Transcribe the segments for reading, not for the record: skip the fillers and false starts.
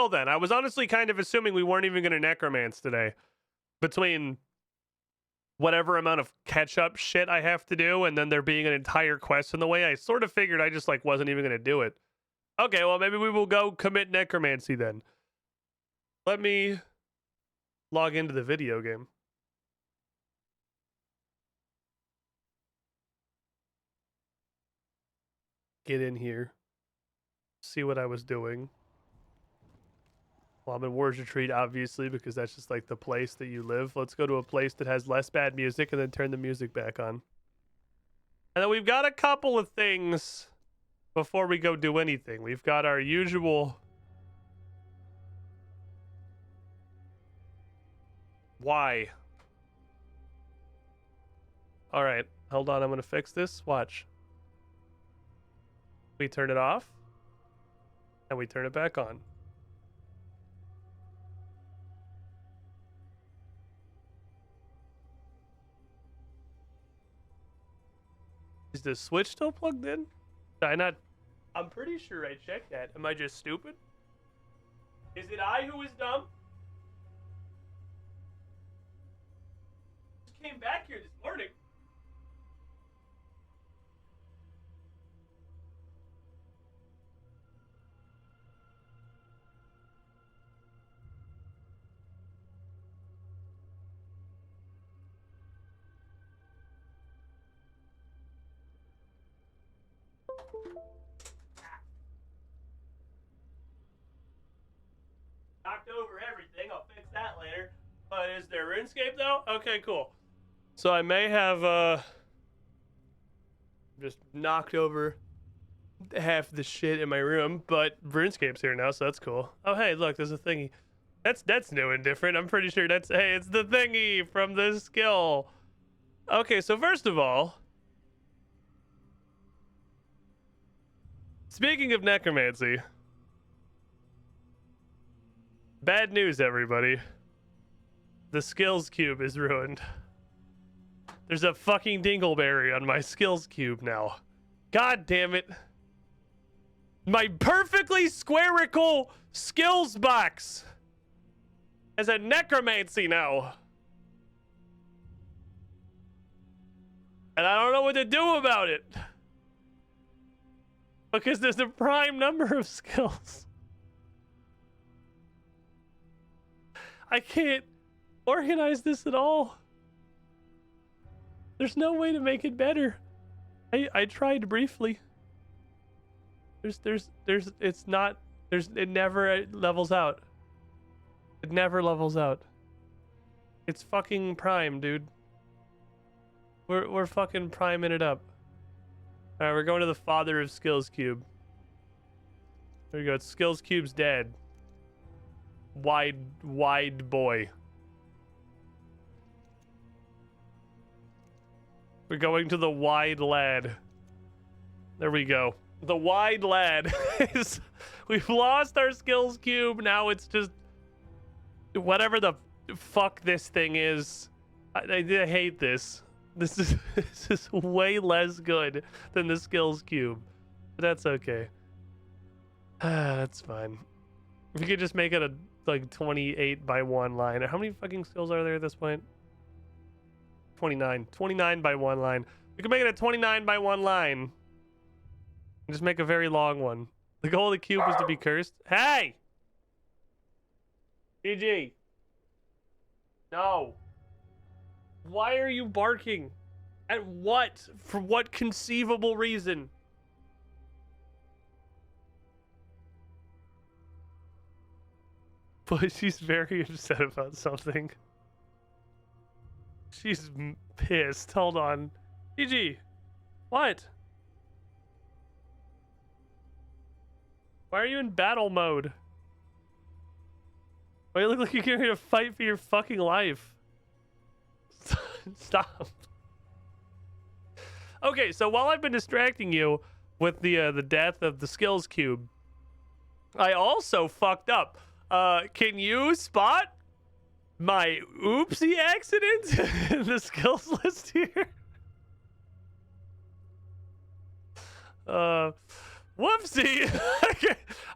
will then. I was honestly kind of assuming we weren't even going to necromance today. Between whatever amount of catch-up shit I have to do and then there being an entire quest in the way, I sort of figured I just like wasn't even going to do it. Okay, well maybe we will go commit necromancy then. Let me log into the video game. Get in here. See what I was doing. Well, I'm in Warriors Retreat, obviously, because that's just like the place that you live. Let's go to a place that has less bad music and then turn the music back on. And then we've got a couple of things before we go do anything. We've got our usual... Why? Alright, hold on, I'm gonna fix this. Watch. We turn it off. And we turn it back on. Is the switch still plugged in? Did I not? I'm pretty sure I checked that. Am I just stupid? Is it I who is dumb? Just came back here this morning. Knocked over everything. I'll fix that later. But is there Runescape though? Okay, cool. So I may have just knocked over half the shit in my room, but Runescape's here now, so that's cool. Oh hey, look, there's a thingy. That's new and different. I'm pretty sure that's hey, it's the thingy from the skill. Okay, so first of all, speaking of necromancy, bad news, everybody. The skills cube is ruined. There's a fucking dingleberry on my skills cube now. God damn it. My perfectly squarical skills box has a necromancy now. And I don't know what to do about it. Because there's a prime number of skills. I can't organize this at all. There's no way to make it better. I tried briefly. It never levels out. It never levels out. It's fucking prime, dude. We're fucking priming it up. Alright, we're going to the father of Skills Cube. There you go. Skills Cube's dead. Wide boy. We're going to the wide lad. There we go. The wide lad. We've lost our skills cube. Now it's just whatever the fuck this thing is. I hate this. This is way less good than the skills cube. But that's okay. That's fine. If you could just make it a like 28 by 1 line. How many fucking skills are there at this point? 29. 29 by 1 line. We can make it a 29 by 1 line. And just make a very long one. The goal of the cube was to be cursed. Hey! GG. No. Why are you barking? At what? For what conceivable reason? But she's very upset about something. She's pissed. Hold on. GG. What? Why are you in battle mode? Why you look like you're getting ready to fight for your fucking life? Stop. Okay, so while I've been distracting you with the death of the skills cube, I also fucked up. Can you spot my oopsie accident in the skills list here? Whoopsie.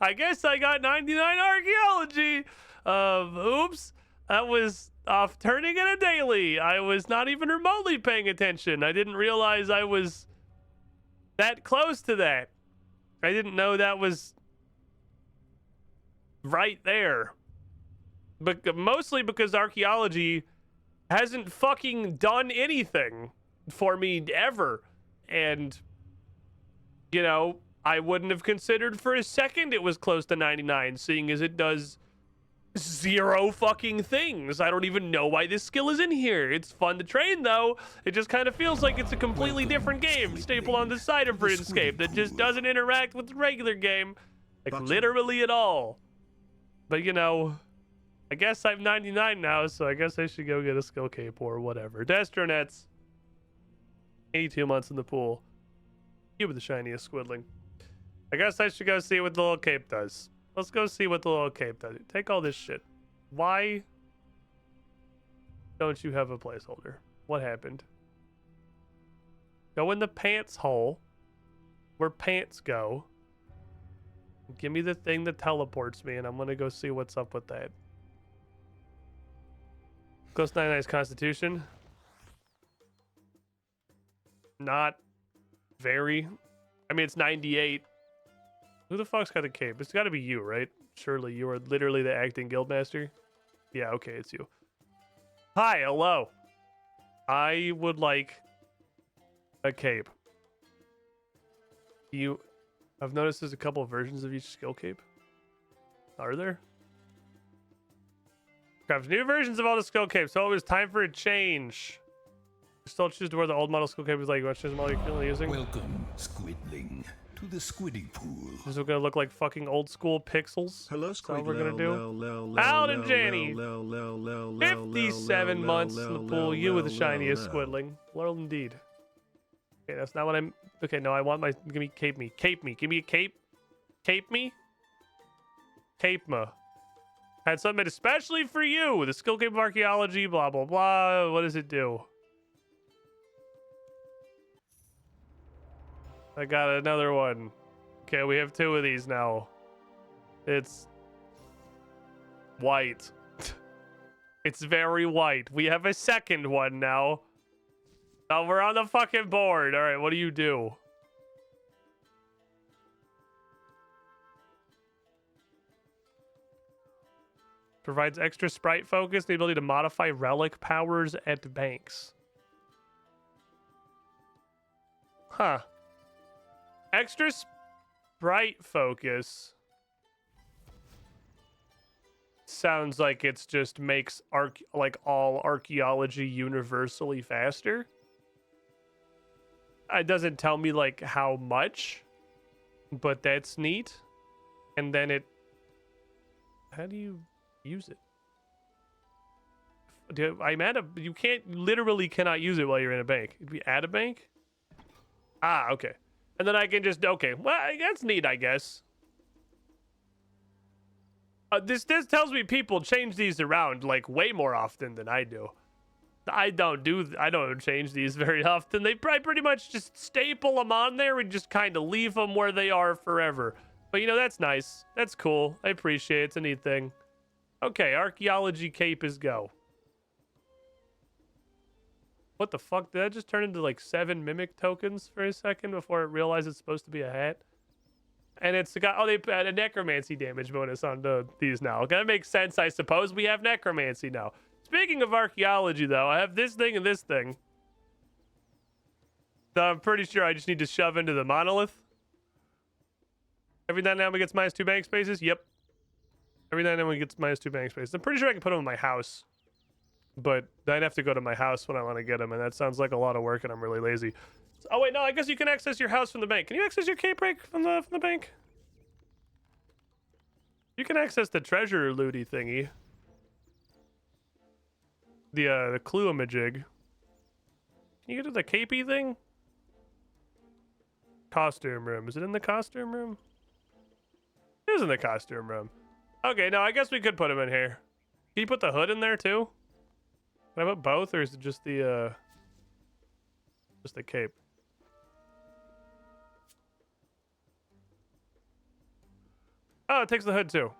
I guess I got 99 archaeology. Oops. That was off turning in a daily. I was not even remotely paying attention. I didn't realize I was that close to that. I didn't know that was right there. But mostly because archaeology hasn't fucking done anything for me ever. And, you know, I wouldn't have considered for a second it was close to 99, seeing as it does zero fucking things. I don't even know why this skill is in here. It's fun to train, though. It just kind of feels like it's a completely different game stapled on the side of Runescape that just doesn't interact with the regular game, like literally at all. But, you know, I guess I'm 99 now, so I guess I should go get a skill cape or whatever. Destronets. 82 months in the pool. You with the shiniest squiddling. I guess I should go see what the little cape does. Let's go see what the little cape does. Take all this shit. Why don't you have a placeholder? What happened? Go in the pants hole where pants go. Give me the thing that teleports me, and I'm gonna go see what's up with that. Close 99's constitution. Not very. I mean, it's 98. Who the fuck's got a cape? It's gotta be you, right? Surely you are literally the acting guildmaster. Yeah, okay, it's you. Hi, hello. I would like a cape. I've noticed there's a couple of versions of each skill cape. Are there? Craft new versions of all the skill capes, so it was time for a change. Still choose to wear the old model skill cape. Like, what's the model you're currently using? Welcome, Squidling, to the Squidding Pool. This is gonna look like fucking old school pixels. Hello, That's all we're gonna do. Paladin Janny, 57 months in the pool. You with the shiniest squiddling. Lol, indeed. Okay, that's not what I'm. Okay, no, I want my. Give me cape me. Cape me. Give me a cape. Cape me. Cape me. Had something made especially for you. The skill cape of archaeology. Blah blah blah. What does it do? I got another one. Okay, we have two of these now. It's white. It's very white. We have a second one now. Oh, we're on the fucking board. All right, what do you do? Provides extra sprite focus, the ability to modify relic powers at banks. Huh. Extra sprite focus sounds like it's just makes all archaeology universally faster. It doesn't tell me like how much, but that's neat. And then how do you use it? You literally cannot use it while you're in a bank. If you add a bank? Ah, okay. And then I can just, okay, well, that's neat, I guess. This tells me people change these around like way more often than I do. I don't change these very often. They pretty much just staple them on there and just kind of leave them where they are forever. But you know, that's nice. That's cool. I appreciate it. It's a neat thing. Okay, archaeology cape is go. What the fuck? Did that just turn into like 7 mimic tokens for a second before it realized it's supposed to be a hat? And it's got, oh, they add a necromancy damage bonus onto these now. Okay, that makes sense, I suppose. We have necromancy now. Speaking of archaeology, though, I have this thing and this thing. So I'm pretty sure I just need to shove into the monolith. Every now and then it gets -2 bank spaces. Yep. Every now and then it gets -2 bank spaces. I'm pretty sure I can put them in my house. But then I have to go to my house when I want to get them, and that sounds like a lot of work, and I'm really lazy. Oh wait, no, I guess you can access your house from the bank. Can you access your cape break from the bank? You can access the treasure looty thingy. The clue-a-majig. Can you go to the capey thing? Costume room. Is it in the costume room? It is in the costume room. Okay, no, I guess we could put him in here. Can you put the hood in there too? Can I put both, or is it just the cape? Oh, it takes the hood too.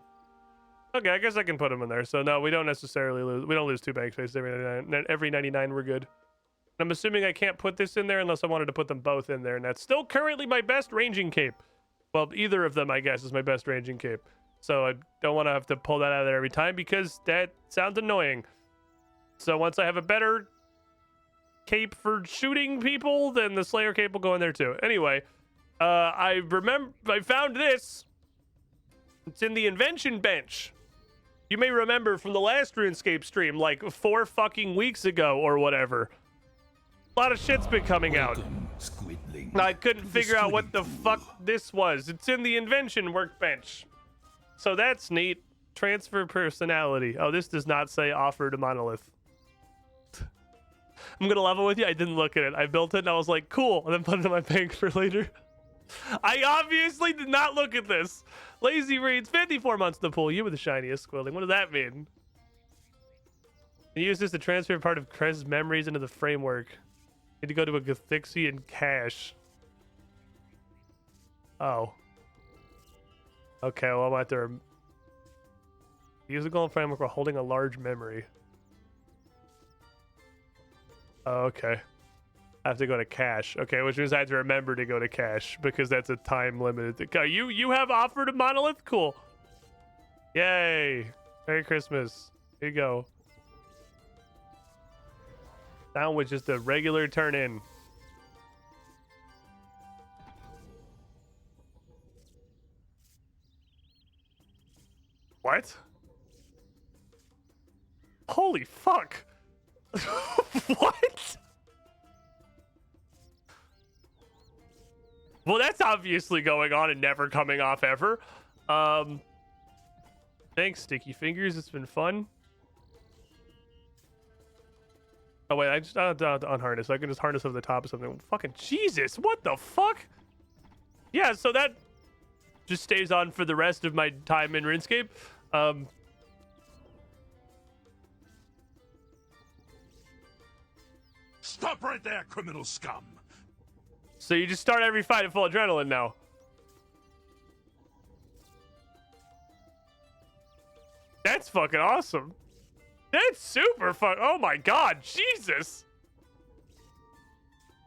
Okay, I guess I can put them in there. So no, we don't necessarily lose. We don't lose 2 bank spaces every 99. Every 99, we're good. I'm assuming I can't put this in there unless I wanted to put them both in there, and that's still currently my best ranging cape. Well, either of them, I guess, is my best ranging cape. So I don't want to have to pull that out of there every time because that sounds annoying. So once I have a better cape for shooting people, then the Slayer cape will go in there too. Anyway, I found this. It's in the invention bench. You may remember from the last RuneScape stream, like 4 fucking weeks ago or whatever. A lot of shit's been coming out. I couldn't figure out what the fuck this was. It's in the invention workbench. So that's neat. Transfer personality. Oh, this does not say offer to monolith. I'm gonna level with you. I didn't look at it. I built it and I was like, cool. And then put it in my bank for later. I obviously did not look at this. Lazy reads 54 months to pull. You were the shiniest squilling. What does that mean? You use this to transfer part of Krez's memories into the framework. Need to go to a Gathixian cache. Oh. Okay, well, I'm going to have to use the golden framework while holding a large memory. Oh, okay. I have to go to cache. Okay, which means I have to remember to go to cache because that's a time limited. You have offered a monolith? Cool. Yay. Merry Christmas. Here you go. Down with just a regular turn in. What? Holy fuck. What? Well, that's obviously going on and never coming off ever. Thanks, Sticky Fingers. It's been fun. Oh, wait. I don't have to unharness. I can just harness over the top of something. Fucking Jesus. What the fuck? Yeah, so that just stays on for the rest of my time in RuneScape. Stop right there, criminal scum. So you just start every fight at full adrenaline now. That's fucking awesome. That's super fun. Oh my god, Jesus.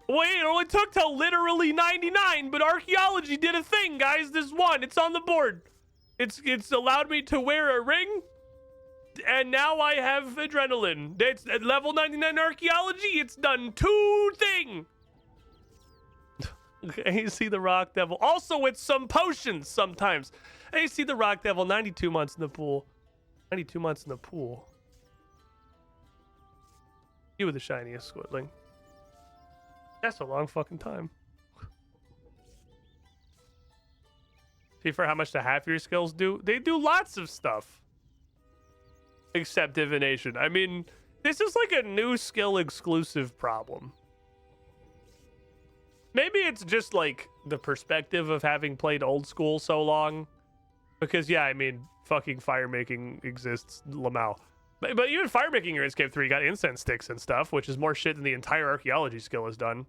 Wait, it only took till literally 99, but archaeology did a thing, guys. This one, it's on the board. It's allowed me to wear a ring, and now I have adrenaline. It's at level 99 archaeology. It's done 2 things. AC the Rock Devil. Also with some potions sometimes. AC the Rock Devil, 92 months in the pool. 92 months in the pool. You were the shiniest squidling. That's a long fucking time. See, for how much the half your skills do? They do lots of stuff. Except divination. I mean, this is like a new skill exclusive problem. Maybe it's just like the perspective of having played old school so long. Because yeah, I mean, fucking fire making exists, Lamau. But even fire making in RuneScape 3 got incense sticks and stuff, which is more shit than the entire archaeology skill has done.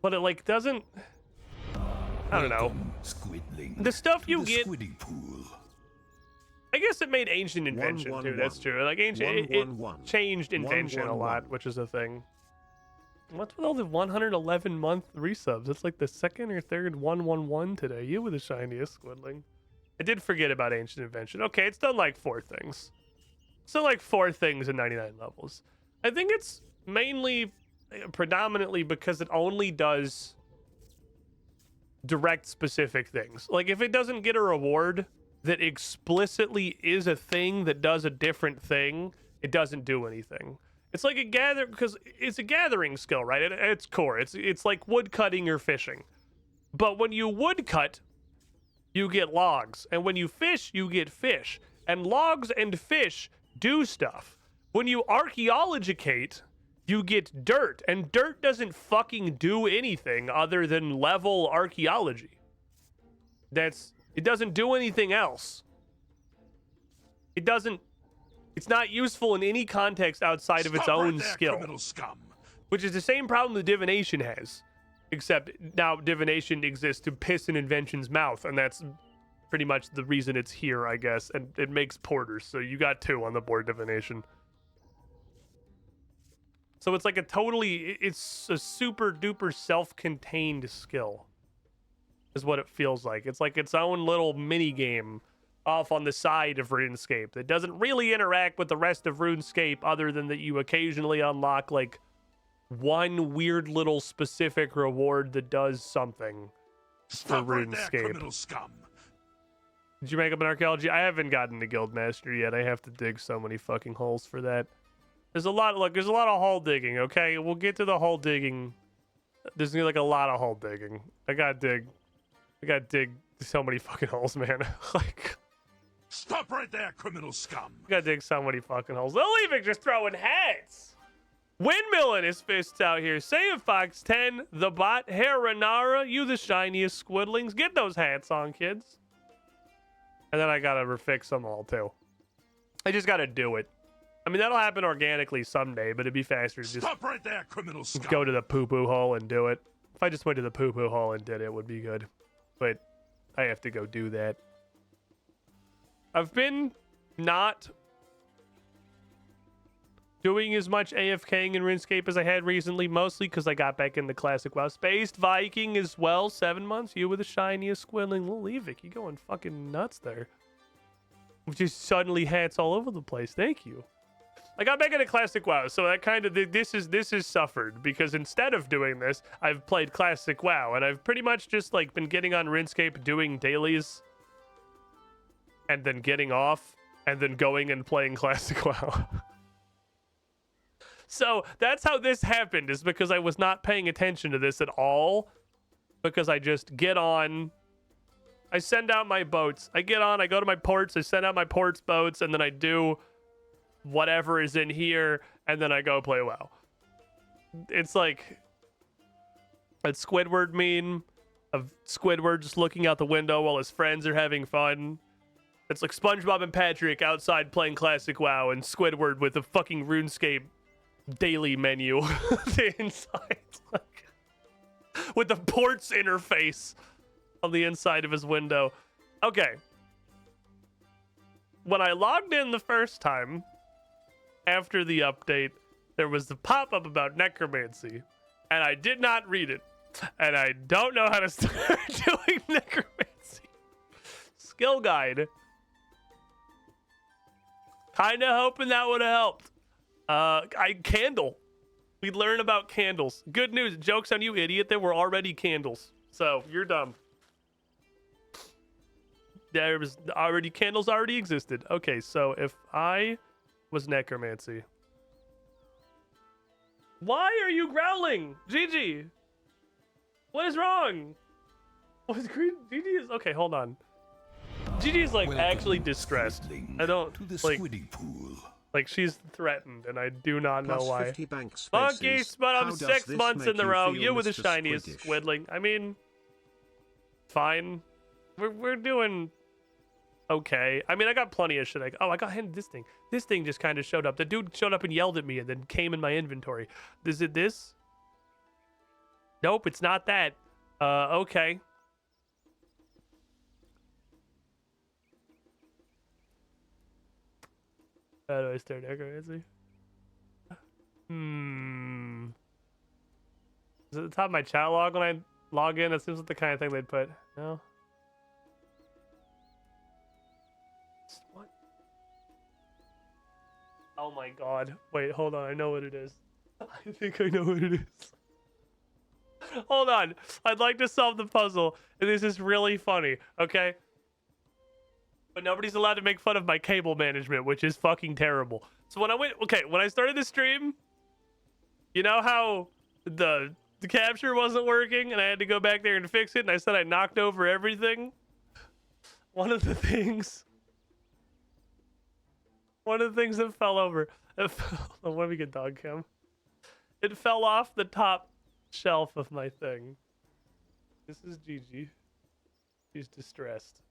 But it like doesn't, I don't know. Squidling, the stuff you the get. Pool. I guess it made ancient invention too. That's true. Like ancient, it changed invention a lot, which is a thing. What's with all the 111 month resubs? It's like the second or third 111 today. You were the shiniest squidling. I did forget about ancient invention. Okay, it's done like 4 things. So like 4 things in 99 levels. I think it's mainly, predominantly because it only does direct specific things. Like if it doesn't get a reward that explicitly is a thing that does a different thing, it doesn't do anything. It's like a gather, because it's a gathering skill, right? At its core, it's like wood cutting or fishing. But when you wood cut, you get logs, and when you fish, you get fish. And logs and fish do stuff. When you archaeologicate, you get dirt, and dirt doesn't fucking do anything other than level archaeology. It doesn't do anything else. It's not useful in any context outside of its own skill. Which is the same problem the divination has. Except now divination exists to piss in Invention's mouth, and that's pretty much the reason it's here, I guess. And it makes porters, so you got 2 on the board, divination. So it's like it's a super duper self-contained skill, is what it feels like. It's like its own little mini game off on the side of RuneScape that doesn't really interact with the rest of RuneScape, other than that you occasionally unlock like one weird little specific reward that does something for RuneScape. Scum. Did you make up an archaeology? I haven't gotten to Guildmaster yet. I have to dig so many fucking holes for that. There's a lot of hole digging, okay? We'll get to the hole digging. There's gonna be like a lot of hole digging. I gotta dig so many fucking holes, man. Like, Stop right there, criminal scum. I gotta dig so many fucking holes. They'll even just throwing hats. Windmilling his fists out here. Save Fox 10, the bot, Heronara, you the shiniest squidlings. Get those hats on, kids. And then I gotta refix them all too. I just gotta do it. I mean, that'll happen organically someday, but it'd be faster to just Stop right there, criminal scum. go to the poo-poo hole and do it. If I just went to the poo-poo hole and did it, it would be good. But I have to go do that. I've been not doing as much AFKing in RuneScape as I had recently, mostly because I got back into Classic WoW. Spaced Viking as well, 7 months. You with the shiniest squidling. Levick, you going fucking nuts there. Just suddenly hats all over the place. Thank you. I got back into Classic WoW, so that kind of this is suffered, because instead of doing this, I've played Classic WoW, and I've pretty much just like been getting on RuneScape, doing dailies, and then getting off, and then going and playing Classic WoW. So that's how this happened, is because I was not paying attention to this at all, because I just get on, I send out my boats, I get on, I go to my ports, I send out my ports boats, and then I do whatever is in here, and then I go play WoW. It's like a Squidward meme of Squidward just looking out the window while his friends are having fun. It's like SpongeBob and Patrick outside playing Classic WoW, and Squidward with a fucking RuneScape daily menu the inside, like, with the ports interface on the inside of his window. Okay. When I logged in the first time, after the update, there was the pop-up about necromancy, and I did not read it, and I don't know how to start doing necromancy. Skill guide. Kinda hoping that would have helped. Candle. We learn about candles. Good news. Joke's on you, idiot. There were already candles. So, you're dumb. There was already, candles already existed. Okay, so if I was necromancy. Why are you growling? Gigi. What is wrong? What's green? Gigi is, okay, hold on. Gigi is like actually distressed. I don't like, like she's threatened, and I do not know why. Monkey, but I'm 6 months in the row. You were the shiniest squidling. I mean, fine. We're doing okay. I mean, I got plenty of shit. I got handed this thing. This thing just kind of showed up. The dude showed up and yelled at me and then came in my inventory. Is it this? Nope, it's not that. Okay. How do I start necromancy? Is it at the top of my chat log when I log in? It seems like the kind of thing they'd put. No? What? Oh my god. Wait, hold on. I know what it is. I think I know what it is. Hold on. I'd like to solve the puzzle. And this is really funny, okay? But nobody's allowed to make fun of my cable management, which is fucking terrible. So when I started the stream, you know how the capture wasn't working and I had to go back there and fix it, and I said I knocked over everything? One of the things that fell over, let me get dog cam. It fell off the top shelf of my thing. This is Gigi. She's distressed.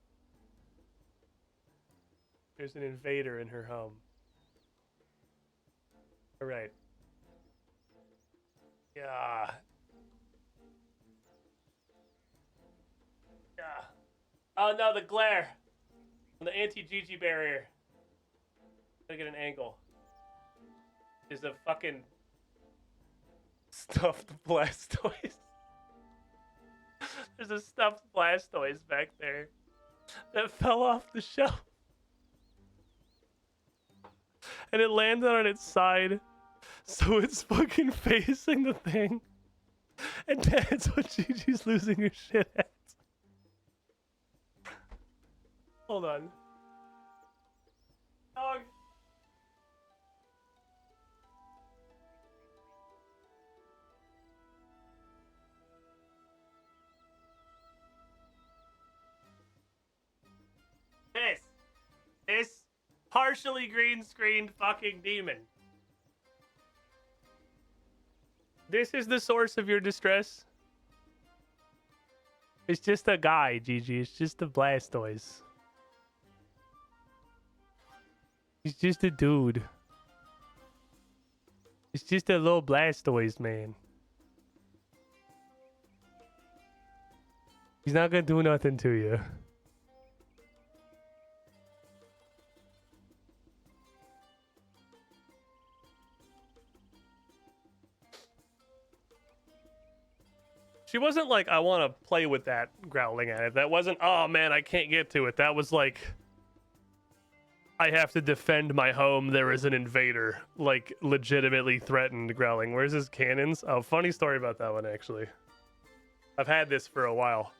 There's an invader in her home. All right. Yeah. Yeah. Oh no, the glare. The anti-GG barrier. Gotta get an angle. Is a fucking stuffed Blastoise. There's a stuffed Blastoise back there that fell off the shelf. And it landed on its side. So it's fucking facing the thing. And that's what Gigi's losing her shit at. Hold on. Dog. This partially green screened fucking demon. This is the source of your distress. It's just a guy, Gigi. It's just a Blastoise. He's just a dude. It's just a little Blastoise, man. He's not gonna do nothing to you. She wasn't like, I want to play with that, growling at it. That wasn't, oh man, I can't get to it. That was like, I have to defend my home. There is an invader, like legitimately threatened, growling. Where's his cannons? Oh, funny story about that one, actually. I've had this for a while.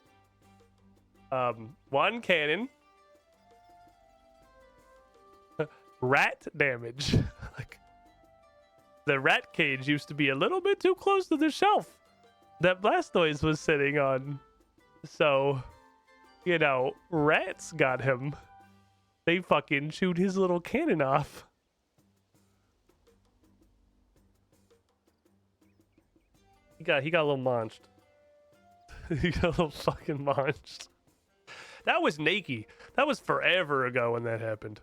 One cannon. Rat damage. Like, the rat cage used to be a little bit too close to the shelf that Blastoise was sitting on. So, you know, rats got him. They fucking chewed his little cannon off. He got a little munched. He got a little fucking munched. That was Nakey. That was forever ago when that happened.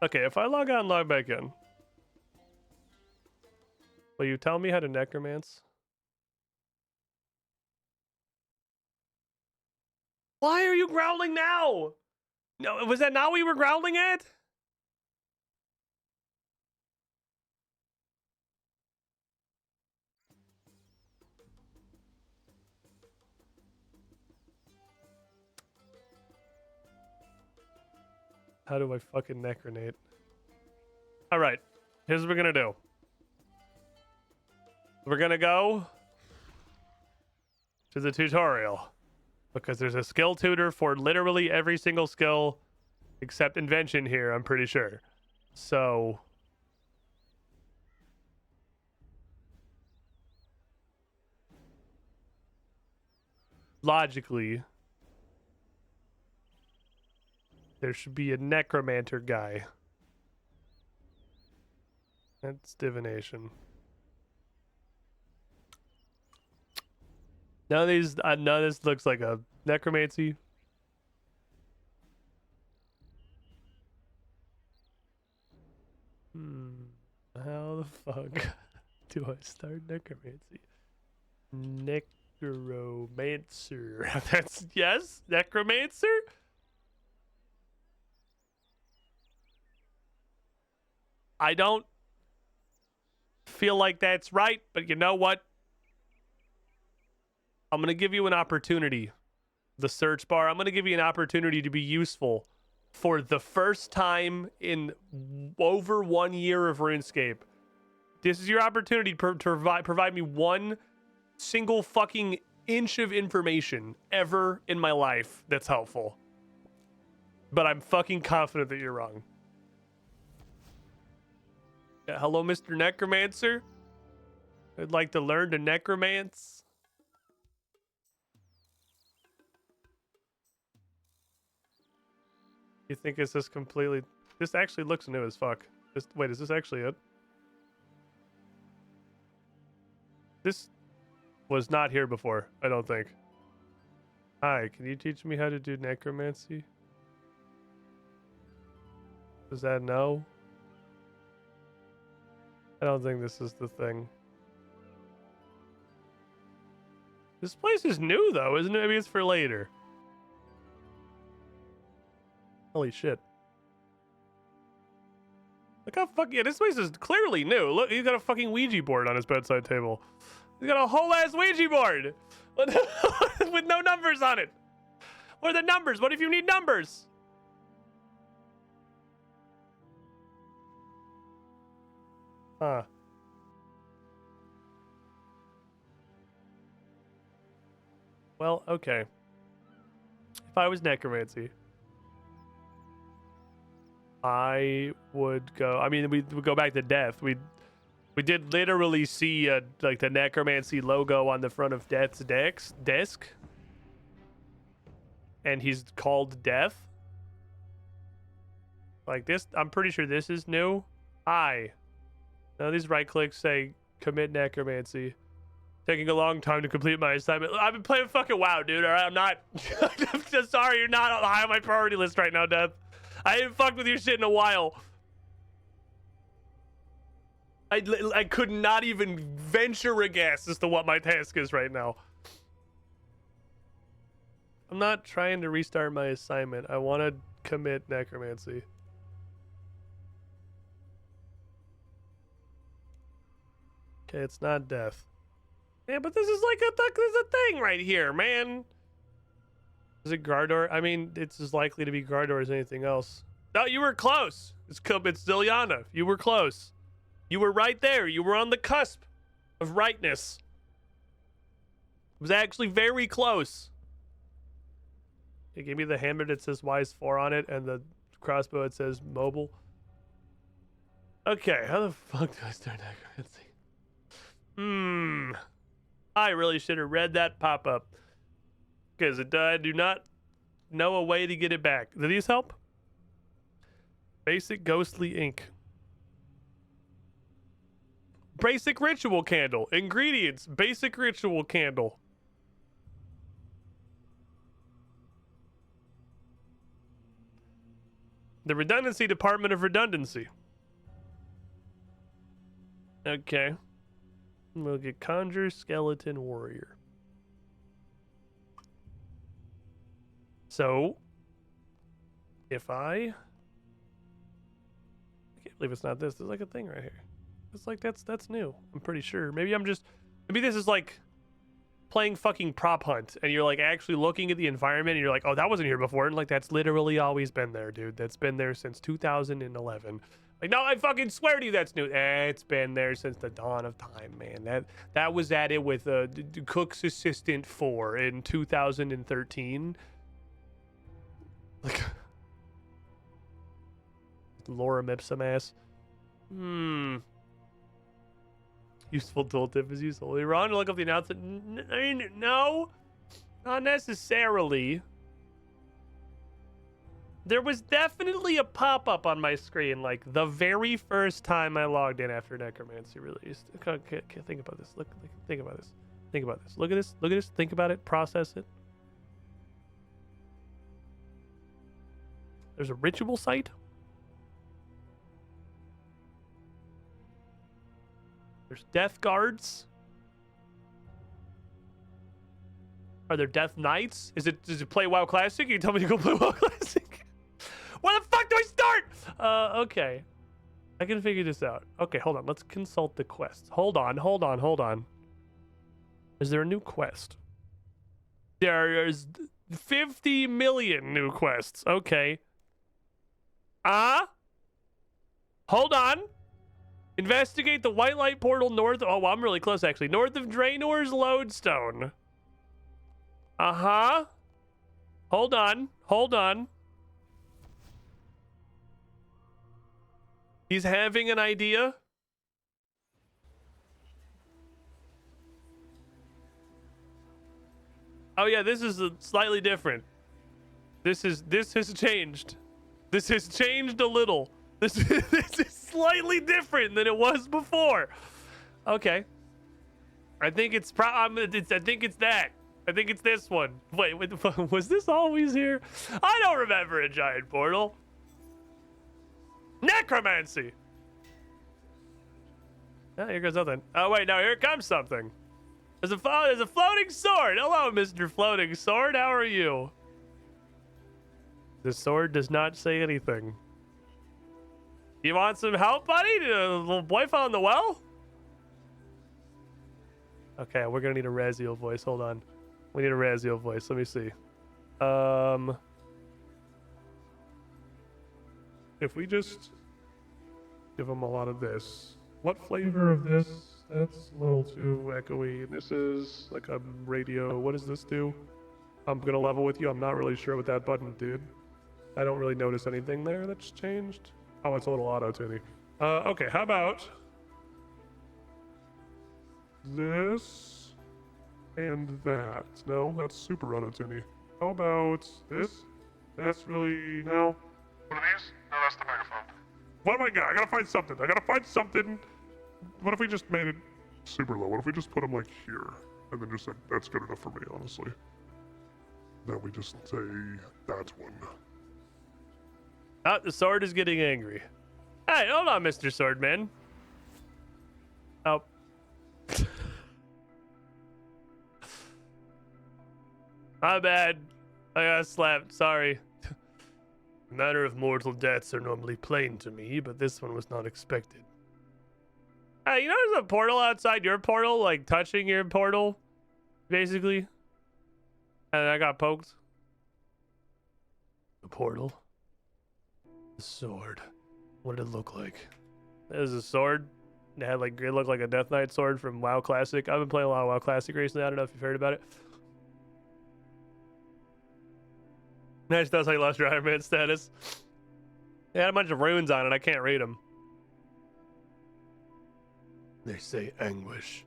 Okay, if I log out and log back in, will you tell me how to necromance? Why are you growling now? No, was that not what you were growling at? How do I fucking necronate? Alright, here's what we're gonna do. We're gonna go to the tutorial, because there's a skill tutor for literally every single skill except invention here, I'm pretty sure. So logically, there should be a necromancer guy. That's divination. None of these, none of this looks like a necromancy. How the fuck do I start necromancy? Necromancer. That's, yes, necromancer? I don't feel like that's right, but you know what? I'm going to give you an opportunity. The search bar, I'm going to give you an opportunity to be useful for the first time in over 1 year of RuneScape. This is your opportunity to provide me one single fucking inch of information ever in my life that's helpful. But I'm fucking confident that you're wrong. Yeah, hello, Mr. Necromancer. I'd like to learn to necromance. You think it's this completely... This actually looks new as fuck. Wait, is this actually it? This was not here before, I don't think. Hi, can you teach me how to do necromancy? Does that no? I don't think this is the thing. This place is new though, isn't it? Maybe it's for later. Holy shit. Look how fucking, yeah, this place is clearly new. Look, he's got a fucking Ouija board on his bedside table. He's got a whole ass Ouija board with no numbers on it. What are the numbers? What if you need numbers? Huh. Well, okay. If I was necromancy, I would go. I mean, we would go back to death. We did literally see like the necromancy logo on the front of Death's desk, and he's called Death. Like this, I'm pretty sure this is new. Now these right clicks say commit necromancy. Taking a long time to complete my assignment. I've been playing fucking WoW, dude. All right, I'm not. I'm just sorry, you're not high on my priority list right now, Death. I ain't fucked with your shit in a while. I could not even venture a guess as to what my task is right now. I'm not trying to restart my assignment. I want to commit necromancy. Okay, it's not death. Yeah, but this is like there's a thing right here, man. Is it Gardor? I mean, it's as likely to be Gardor as anything else. No, you were close. It's Zilyana. You were close. You were right there. You were on the cusp of rightness. It was actually very close. It gave me the hammer that says Wise 4 on it and the crossbow that says mobile. Okay, how the fuck do I start necromancy? I really should have read that pop-up. Because I do not know a way to get it back. Do these help? Basic ghostly ink. Basic ritual candle. Ingredients. Basic ritual candle. The redundancy department of redundancy. Okay. We'll get conjure skeleton warrior. So, if I can't believe it's not this. There's like a thing right here. It's like that's new. I'm pretty sure. Maybe this is like playing fucking prop hunt, and you're like actually looking at the environment, and you're like, oh, that wasn't here before, and like that's literally always been there, dude. That's been there since 2011. Like, no, I fucking swear to you that's new. It's been there since the dawn of time, man. That was added with Cook's Assistant 4 in 2013. Like, Lorem Ipsum ass. Useful tooltip is useful. You're on to look up the announcement. No, not necessarily. There was definitely a pop-up on my screen, like the very first time I logged in after Necromancy released. Okay, think about this. Think about this. Think about this. Look at this. Look at this. Think about it. Process it. There's a ritual site. There's death guards. Are there death knights? Does it play WoW Classic? You tell me to go play WoW Classic. Where the fuck do I start? Okay. I can figure this out. Okay, hold on. Let's consult the quests. Hold on. Is there a new quest? There's 50 million new quests. Okay. Hold on. Investigate the White Light Portal north. Oh, well, I'm really close, actually. North of Draenor's Lodestone. Hold on. He's having an idea. Oh yeah, this is slightly different. This has changed. This has changed a little. This is slightly different than it was before. Okay. I think it's I think it's that. I think it's this one. Wait, was this always here? I don't remember a giant portal. Necromancy. Oh, here goes nothing. Oh wait, no, here comes something. There's a floating sword. Hello, Mr. Floating Sword. How are you? The sword does not say anything. You want some help, buddy? A little boy fell in the well? Okay, we're gonna need a Raziel voice. Hold on. We need a Raziel voice. Let me see. If we just give him a lot of this. What flavor of this? That's a little too echoey. This is like a radio. What does this do? I'm gonna level with you. I'm not really sure what that button did. I don't really notice anything there that's changed. Oh, it's a little auto-tuning. Okay, how about this and that? No, that's super auto-tuning. How about this? That's really, no. One of these? No, that's the megaphone. What am I got? I gotta find something. I gotta find something. What if we just made it super low? What if we just put them like here? And then just said, that's good enough for me, honestly. Then we just say, that one. Ah, the sword is getting angry. Hey, hold on, Mr. Swordman. Oh. My bad. I got slapped. Sorry. The matter of mortal deaths are normally plain to me, but this one was not expected. Hey, you know there's a portal outside your portal, like touching your portal, basically? And I got poked. The portal? The sword. What did it look like? It was a sword. It had like, it looked like a Death Knight sword from WoW Classic. I've been playing a lot of WoW Classic recently. I don't know if you've heard about it. Nice, that's how you lost your Iron Man status. It had a bunch of runes on it. I can't read them. They say anguish.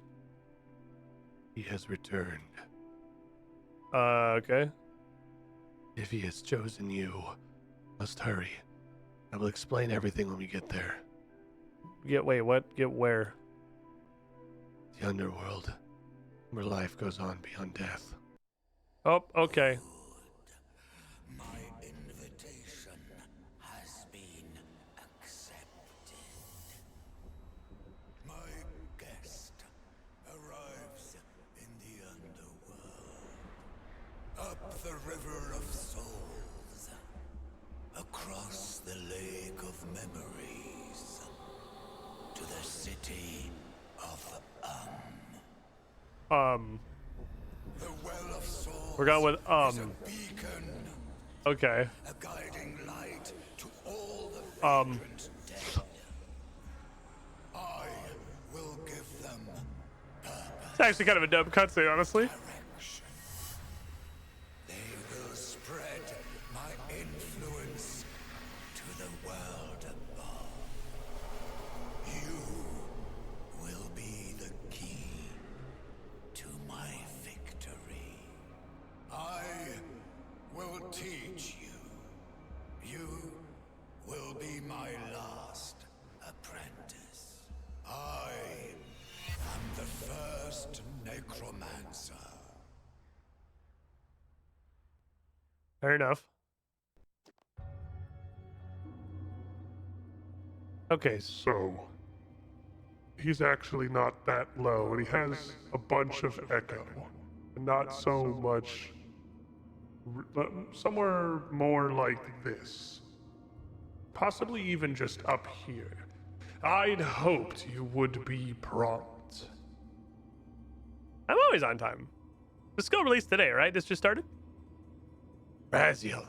He has returned. Okay. If he has chosen you, must hurry. I will explain everything when we get there. Wait, what? Get where? The underworld, where life goes on beyond death. Oh, okay. My invitation has been accepted. My guest arrives in the underworld. Up the river of souls. Across the lake of memories. To the city of The well of souls. We're going with is a beacon. Okay. A guiding light to all the vagrant dead. I will give them purpose. It's actually kind of a dope cutscene, honestly. Direction. They will spread my influence to the world above. You will be the key to my victory. I will teach you. You will be my last apprentice. I am the first necromancer. Fair enough. Okay, so he's actually not that low, and he has a bunch of echo, and not so much. Somewhere more like this. Possibly even just up here. I'd hoped you would be prompt. I'm always on time. This skill released today, right? This just started? Raziel,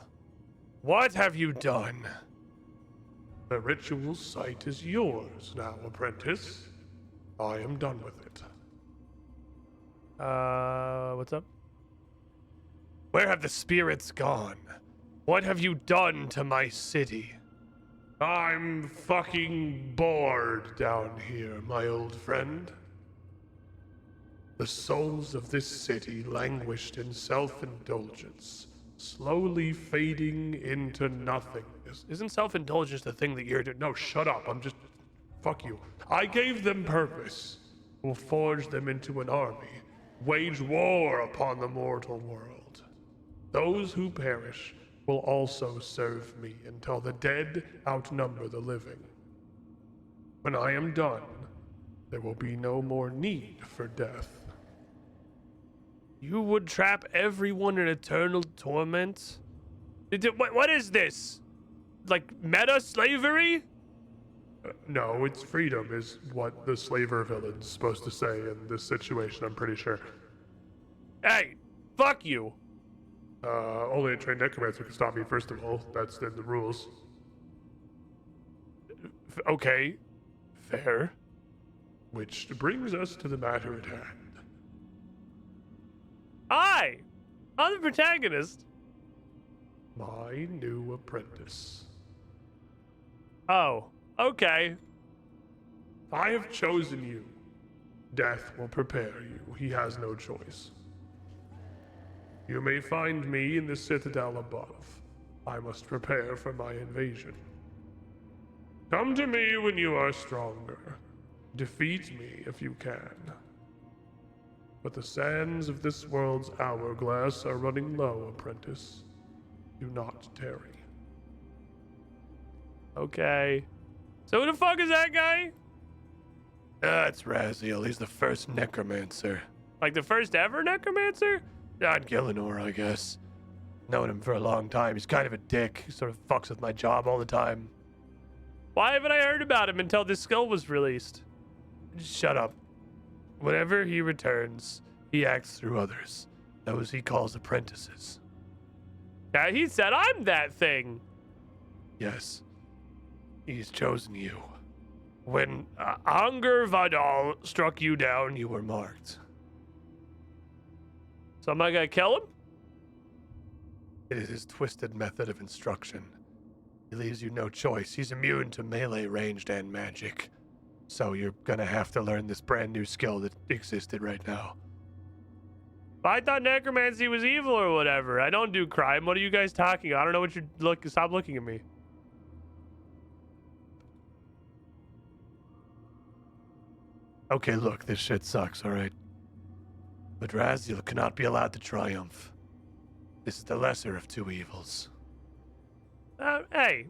what have you done? The ritual site is yours now, apprentice. I am done with it. What's up? Where have the spirits gone? What have you done to my city? I'm fucking bored down here, my old friend. The souls of this city languished in self-indulgence, slowly fading into nothingness. Isn't self-indulgence the thing that you're doing? No, shut up. I'm just... Fuck you. I gave them purpose. Will forge them into an army. Wage war upon the mortal world. Those who perish will also serve me until the dead outnumber the living. When I am done, there will be no more need for death. You would trap everyone in eternal torment? What is this? Like meta slavery? No, it's freedom is what the slaver villain's supposed to say in this situation, I'm pretty sure. Hey, fuck you. Only a trained necromancer can stop me, first of all. That's in the rules. Okay, fair. Which brings us to the matter at hand. I'm the protagonist. My new apprentice. Oh, okay. I have chosen you. Death will prepare you. He has no choice. You may find me in the citadel above. I must prepare for my invasion. Come to me when you are stronger. Defeat me if you can. But the sands of this world's hourglass are running low, apprentice. Do not tarry. Okay. So who the fuck is that guy? That's Raziel. He's the first necromancer. Like the first ever necromancer? On Gillinor, I guess. Known him for a long time. He's kind of a dick. He sort of fucks with my job all the time. Why haven't I heard about him until this skill was released? Shut up. Whenever he returns, he acts through others. Those he calls apprentices. Yeah, he said I'm that thing. Yes. He's chosen you. When Anger Vidal Struck you down, you were marked. So am I gonna kill him? It is his twisted method of instruction. He leaves you no choice. He's immune to melee, ranged, and magic. So you're gonna have to learn this brand new skill that existed right now. I thought necromancy was evil or whatever. I don't do crime. What are you guys talking? I don't know what you're stop looking at me. Okay, look, this shit sucks, alright? But Raziel cannot be allowed to triumph. This is the lesser of two evils. Hey,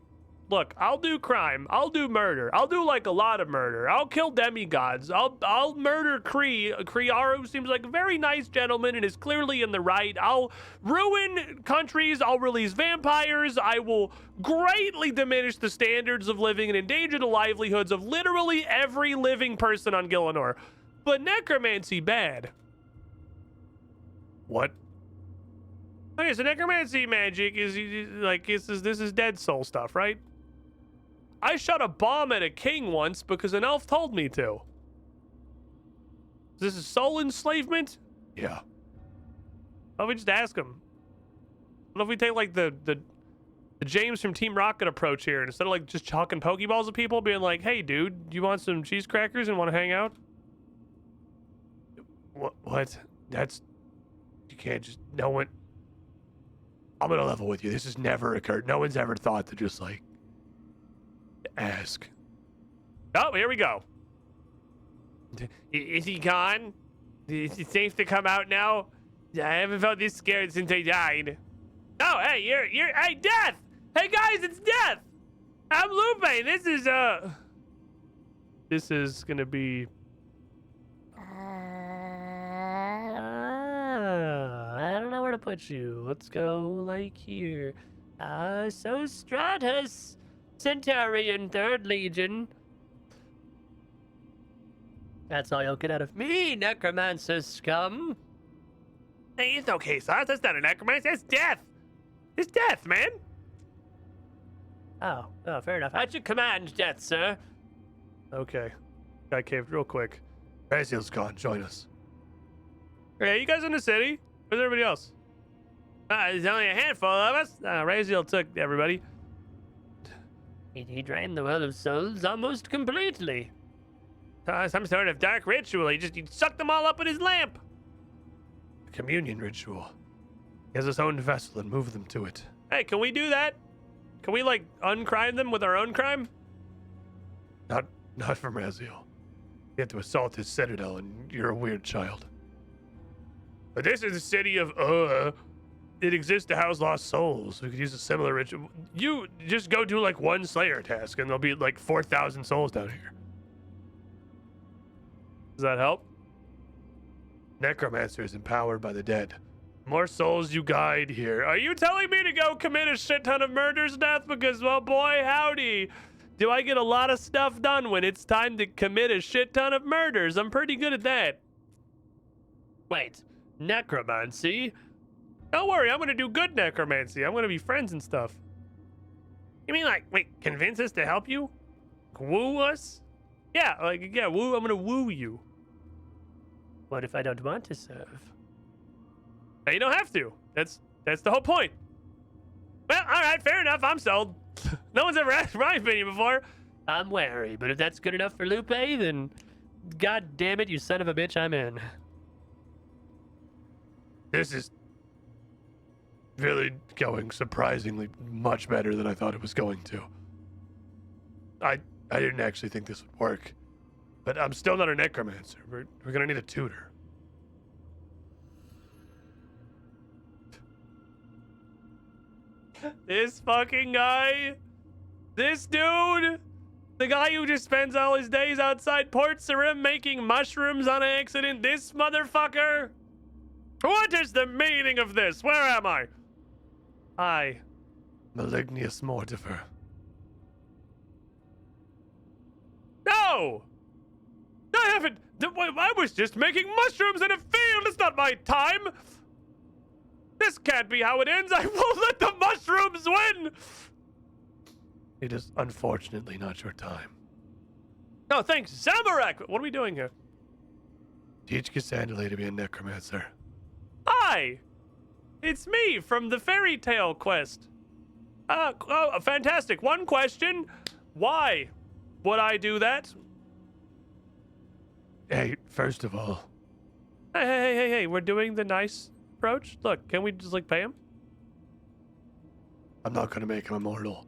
look, I'll do crime. I'll do murder. I'll do like a lot of murder. I'll kill demigods. I'll murder Kree. Kriaru seems like a very nice gentleman and is clearly in the right. I'll ruin countries. I'll release vampires. I will greatly diminish the standards of living and endanger the livelihoods of literally every living person on Gillinor. But necromancy bad. What? Okay, so necromancy magic is like this is Dead Soul stuff, right? I shot a bomb at a king once because an elf told me to. This is soul enslavement? Yeah. Why don't we just ask him? What if we take like the James from Team Rocket approach here, and instead of like just chalking Pokeballs at people, being like, "Hey, dude, do you want some cheese crackers and want to hang out?" What? That's... You can't just... No one... I'm gonna level with you. This has never occurred. No one's ever thought to just like... ask. Oh, here we go. Is he gone? Is it safe to come out now? I haven't felt this scared since I died. Oh, hey, hey, Death! Hey, guys, it's Death! I'm Lupe. This is gonna be... I don't know where to put you. Let's go, like, here. So Stratus, Centaurian 3rd Legion. That's all you'll get out of me, Necromancer scum. Hey, it's okay, Sauce. That's not a necromancer. That's Death. It's Death, man. Oh, fair enough. At your command, Death, sir. Okay. Guy caved real quick. Raziel's gone. Join us. Hey, you guys in the city? Where's everybody else? There's only a handful of us. Raziel took everybody. He drained the Well of Souls almost completely. Some sort of dark ritual. He sucked them all up in his lamp. A communion ritual. He has his own vessel and move them to it. Hey, can we do that? Can we, like, uncrime them with our own crime? Not from Raziel. You have to assault his citadel, and you're a weird child. But this is the city of, it exists to house lost souls. We could use a similar ritual. You just go do, like, one Slayer task, and there'll be, like, 4,000 souls down here. Does that help? Necromancer is empowered by the dead. More souls you guide here. Are you telling me to go commit a shit ton of murders, Death? Because, well, boy, howdy. Do I get a lot of stuff done when it's time to commit a shit ton of murders? I'm pretty good at that. Wait, necromancy? Don't worry, I'm gonna do good necromancy. I'm gonna be friends and stuff. You mean like, wait, convince us to help you? Woo us? Yeah, woo, I'm gonna woo you. What if I don't want to serve? Now, you don't have to. That's the whole point. Well, all right, fair enough. I'm sold. No one's ever asked my opinion before. I'm wary, but if that's good enough for Lupe, then god damn it, you son of a bitch, I'm in. This is really going surprisingly much better than I thought it was going to. I didn't actually think this would work, but I'm still not a necromancer. We're gonna need a tutor. This fucking guy, this dude, the guy who just spends all his days outside Port Sarim making mushrooms on accident, this motherfucker. What is the meaning of this? Where am I? Hi. Malignius Mortifer. No! I haven't. I was just making mushrooms in a field. It's not my time. This can't be how it ends. I won't let the mushrooms win. It is unfortunately not your time. Oh, thanks, Zamorak. What are we doing here? Teach Cassandra to be a necromancer. Hi! It's me from the fairy tale quest. Oh, fantastic. One question. Why would I do that? Hey, first of all, Hey, we're doing the nice approach. Look, can we just, like, pay him? I'm not gonna make him immortal.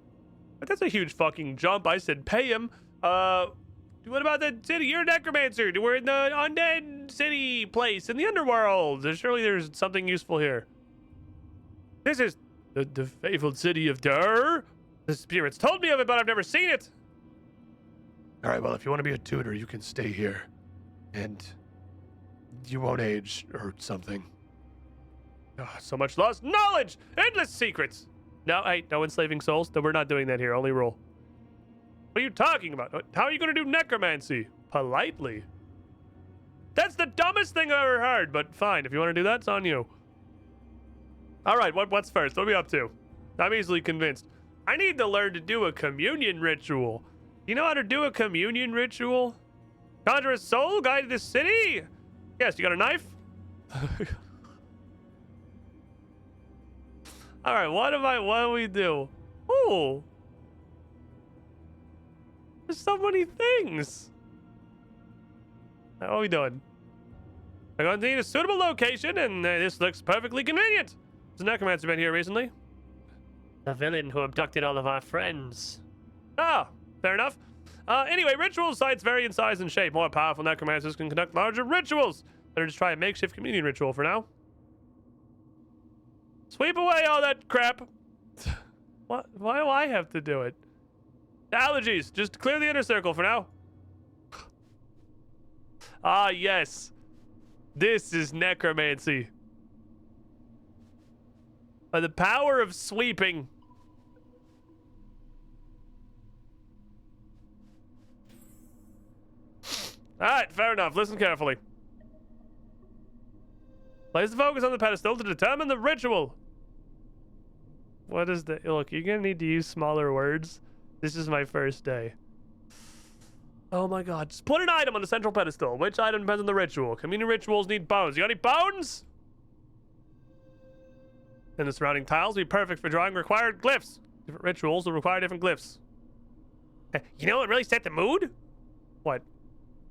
But that's a huge fucking jump. I said pay him. What about the city? You're a necromancer. We're in the undead city place in the underworld. Surely there's something useful here. This is the fabled city of Dur. The spirits told me of it, but I've never seen it. All right, well, if you want to be a tutor, you can stay here. And you won't age or something. Oh, so much lost knowledge. Endless secrets. No, hey, no enslaving souls. No, we're not doing that here. Only rule. What are you talking about? How are you going to do necromancy? Politely. That's the dumbest thing I've ever heard, but fine. If you want to do that, it's on you. All right, what's first? What are we up to? I'm easily convinced. I need to learn to do a communion ritual. You know how to do a communion ritual? Conjure a soul, guide the city? Yes, you got a knife? All right, what do we do? Ooh. There's so many things. What are we doing? We're going to need a suitable location, and this looks perfectly convenient. Has a necromancer been here recently? The villain who abducted all of our friends. Ah, fair enough. Anyway, ritual sites vary in size and shape. More powerful necromancers can conduct larger rituals. Better just try a makeshift communion ritual for now. Sweep away all that crap. What? Why do I have to do it? Allergies. Just clear the inner circle for now. Ah, yes. This is necromancy. By the power of sweeping. Alright, fair enough. Listen carefully. Place the focus on the pedestal to determine the ritual. What is the... Look, you're gonna need to use smaller words. This is my first day. Oh my god. Just put an item on the central pedestal. Which item depends on the ritual? Communion rituals need bones. You got any bones? And the surrounding tiles will be perfect for drawing required glyphs. Different rituals will require different glyphs. You know what really set the mood? What?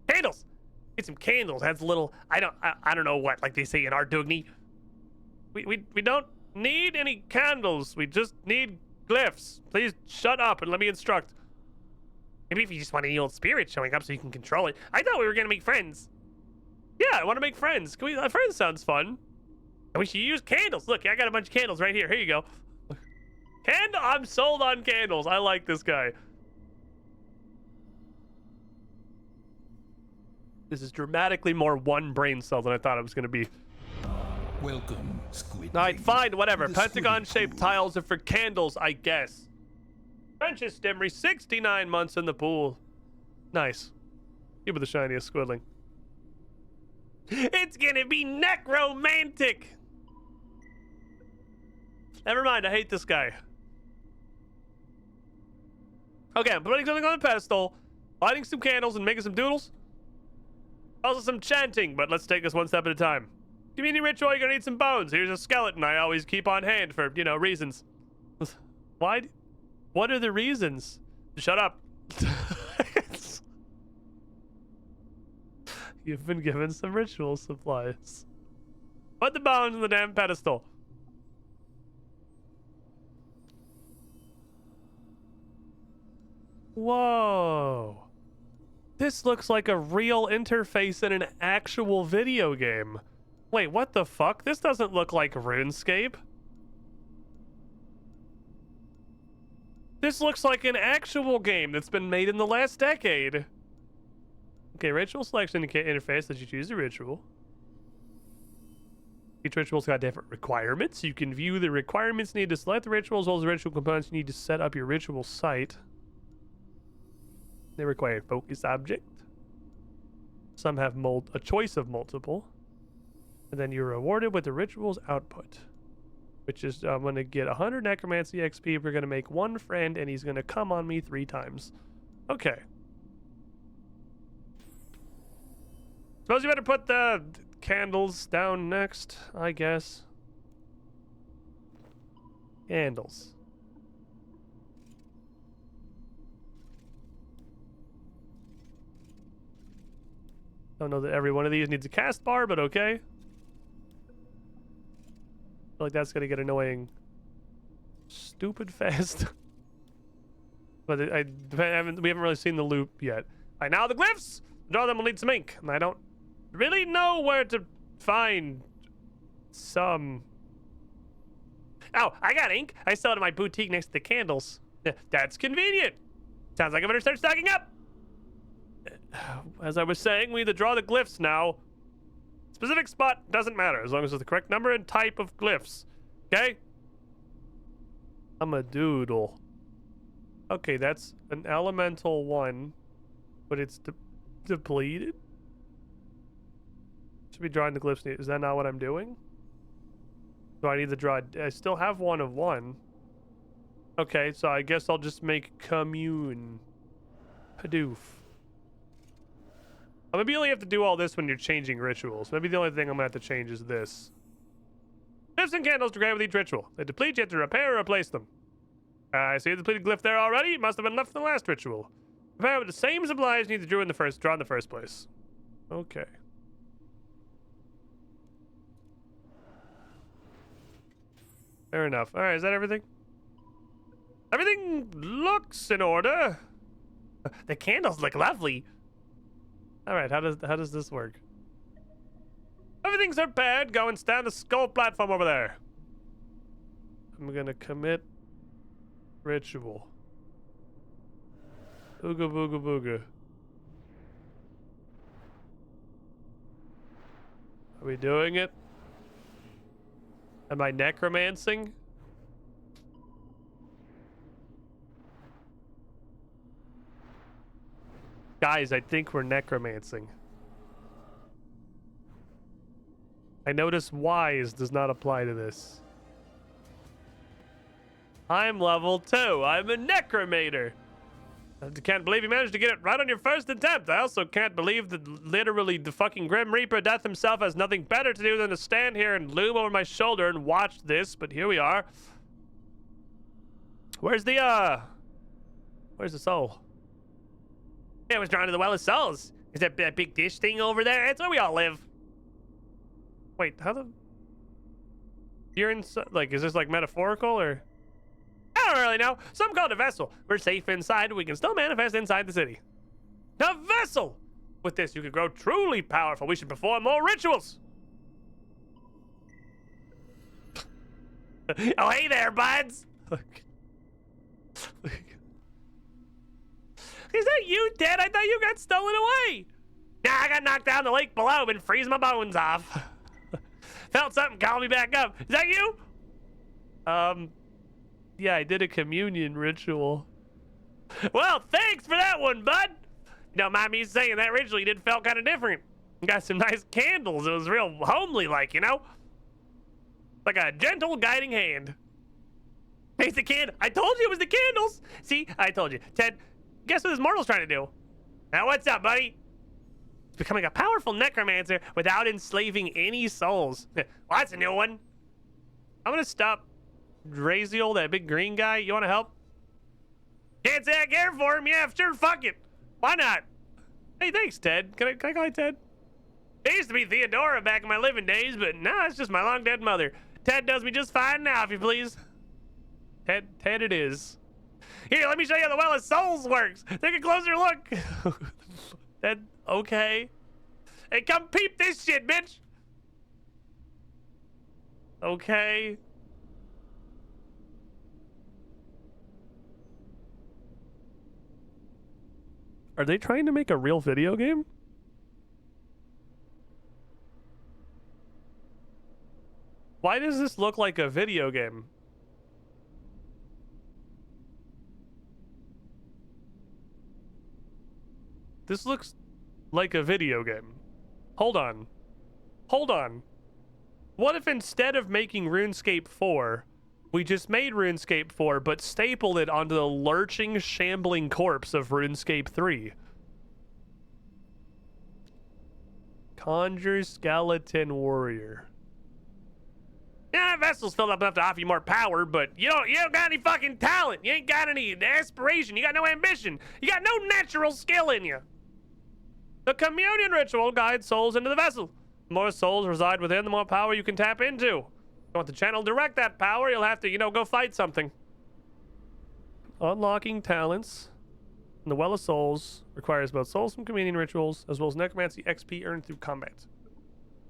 Candles! Get some candles. That's a little... I don't know what, like they say in Ardugni. We don't need any candles. We just need glyphs. Please shut up and let me instruct. Maybe if you just want any old spirit showing up so you can control it. I thought we were gonna make friends. Yeah, I want to make friends. Can we? Friends sounds fun. And we should use candles. Look, I got a bunch of candles right here. Here you go. Candle. I'm sold on candles. I like this guy. This is dramatically more one brain cell than I thought it was going to be. Welcome, Squid. Alright, fine, whatever. The Pentagon-shaped tiles are for candles, I guess. French's Stimmery, 69 months in the pool. Nice. Give me the shiniest squiddling. It's gonna be necromantic! Never mind, I hate this guy. Okay, I'm putting something on the pedestal, lighting some candles and making some doodles. Also some chanting, but let's take this one step at a time. Community ritual, you're gonna need some bones. Here's a skeleton I always keep on hand for, you know, reasons. Why? What are the reasons? Shut up. You've been given some ritual supplies. Put the bones on the damn pedestal. Whoa. This looks like a real interface in an actual video game. Wait, what the fuck? This doesn't look like RuneScape. This looks like an actual game that's been made in the last decade. Okay, ritual selection interface that you choose a ritual. Each ritual's got different requirements. You can view the requirements needed to select the ritual as well as the ritual components you need to set up your ritual site. They require focus object. Some have a choice of multiple. And then you're rewarded with the ritual's output. Which is, I'm going to get 100 necromancy XP. We're going to make one friend and he's going to come on me 3 times. Okay. Suppose you better put the candles down next, I guess. Candles. Don't know that every one of these needs a cast bar, but okay. I feel like that's gonna get annoying stupid fast. But we haven't really seen the loop yet. All right, now the glyphs! Draw them will need some ink, and I don't really know where to find some. Oh, I got ink. I sell it at my boutique next to the candles. That's convenient. Sounds like I better start stocking up. As I was saying, we need to draw the glyphs now. Specific spot doesn't matter as long as it's the correct number and type of glyphs. Okay? I'm a doodle. Okay, that's an elemental one, but it's depleted. Should be drawing the glyphs. Is that not what I'm doing? Do I need to draw? I still have one of one. Okay, so I guess I'll just make commune. Padoof. Maybe you only have to do all this when you're changing rituals. Maybe the only thing I'm gonna have to change is this. Glyphs and candles degrade with each ritual. They deplete, you have to repair or replace them. I see a depleted glyph there already. It must have been left in the last ritual. Repair with the same supplies you need to draw in the first place. Okay. Fair enough. Alright, is that everything? Everything looks in order. The candles look lovely. Alright, how does this work? Everything's prepared. Go and stand the skull platform over there. I'm gonna commit ritual. Ooga booga booga. Are we doing it? Am I necromancing? Guys, I think we're necromancing. I notice wise does not apply to this. I'm level 2. I'm a necromator. I can't believe you managed to get it right on your first attempt. I also can't believe that literally the fucking Grim Reaper Death himself has nothing better to do than to stand here and loom over my shoulder and watch this, but here we are. Where's the soul? I was drawn to the Well of Souls. Is that big dish thing over there? It's where we all live. Wait, how the... You're inside... Like, is this like metaphorical or... I don't really know. Some call it a vessel. We're safe inside. We can still manifest inside the city. A vessel! With this, you could grow truly powerful. We should perform more rituals. Oh, hey there, buds. Is that you, Dad? I thought you got stolen away. Yeah, I got knocked down in the lake below, been freezing my bones off. Felt something call me back up. Is that you? Yeah, I did a communion ritual. Well, thanks for that one, bud. You don't mind me saying that ritual you did felt kind of different. You got some nice candles. It was real homely like, you know? Like a gentle guiding hand. It's the candle. I told you it was the candles. See, I told you. Ted, guess what this mortal's trying to do? Now, what's up, buddy? Becoming a powerful necromancer without enslaving any souls. Well, that's a new one. I'm gonna stop Draziel, that big green guy. You wanna help? Can't say I care for him. Yeah, sure, fuck it. Why not? Hey, thanks, Ted. Can I call you Ted? It used to be Theodora back in my living days, but now it's just my long dead mother. Ted does me just fine now, if you please. Ted it is. Here, let me show you how the Well of Souls works. Take a closer look. Ted, okay. Hey, come peep this shit, bitch. Okay. Are they trying to make a real video game? Why does this look like a video game? This looks like a video game. Hold on. Hold on. What if instead of making RuneScape 4, we just made RuneScape 4 but stapled it onto the lurching, shambling corpse of RuneScape 3? Conjure Skeleton Warrior. Yeah, that vessel's filled up enough to offer you more power, but you don't got any fucking talent. You ain't got any aspiration. You got no ambition. You got no natural skill in you. The communion ritual guides souls into the vessel. The more souls reside within, the more power you can tap into. If you want the channel to direct that power, you'll have to, go fight something. Unlocking talents in the Well of Souls requires both souls from communion rituals as well as necromancy XP earned through combat.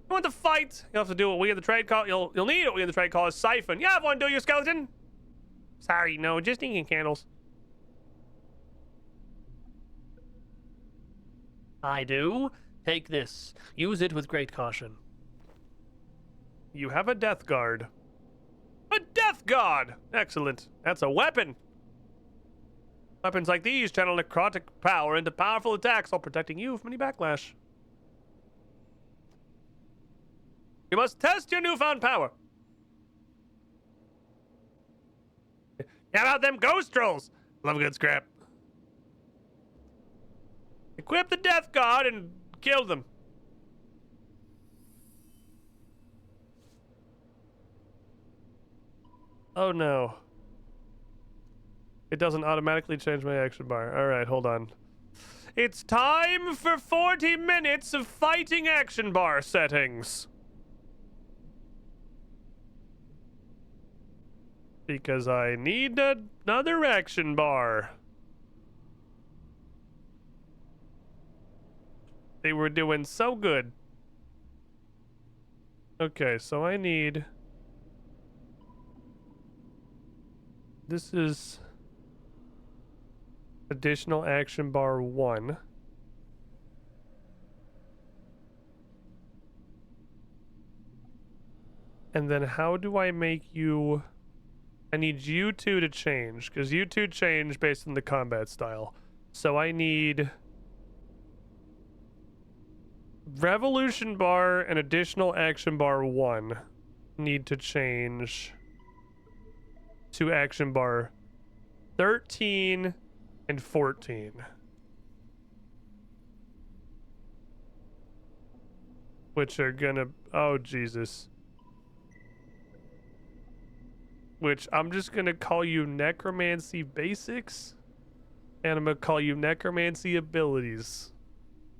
You want to fight? You'll have to do what we in the trade call. You'll need what we in the trade call a siphon. You have one, do you, skeleton? Sorry, no, just inking candles. I do. Take this. Use it with great caution. You have a death guard. A death guard! Excellent. That's a weapon. Weapons like these channel necrotic power into powerful attacks while protecting you from any backlash. You must test your newfound power. How about them ghost trolls? Love a good scrap. Equip the death guard and kill them. Oh no. It doesn't automatically change my action bar. Alright, hold on. It's time for 40 minutes of fighting action bar settings. Because I need another action bar. They were doing so good. Okay, so I need... This is... additional action bar 1. And then how do I make you... I need you two to change, because you two change based on the combat style. So I need... Revolution bar and additional action bar 1 need to change to action bar 13 and 14. Which are gonna... Oh, Jesus. Which I'm just gonna call you Necromancy Basics. And I'm gonna call you Necromancy Abilities.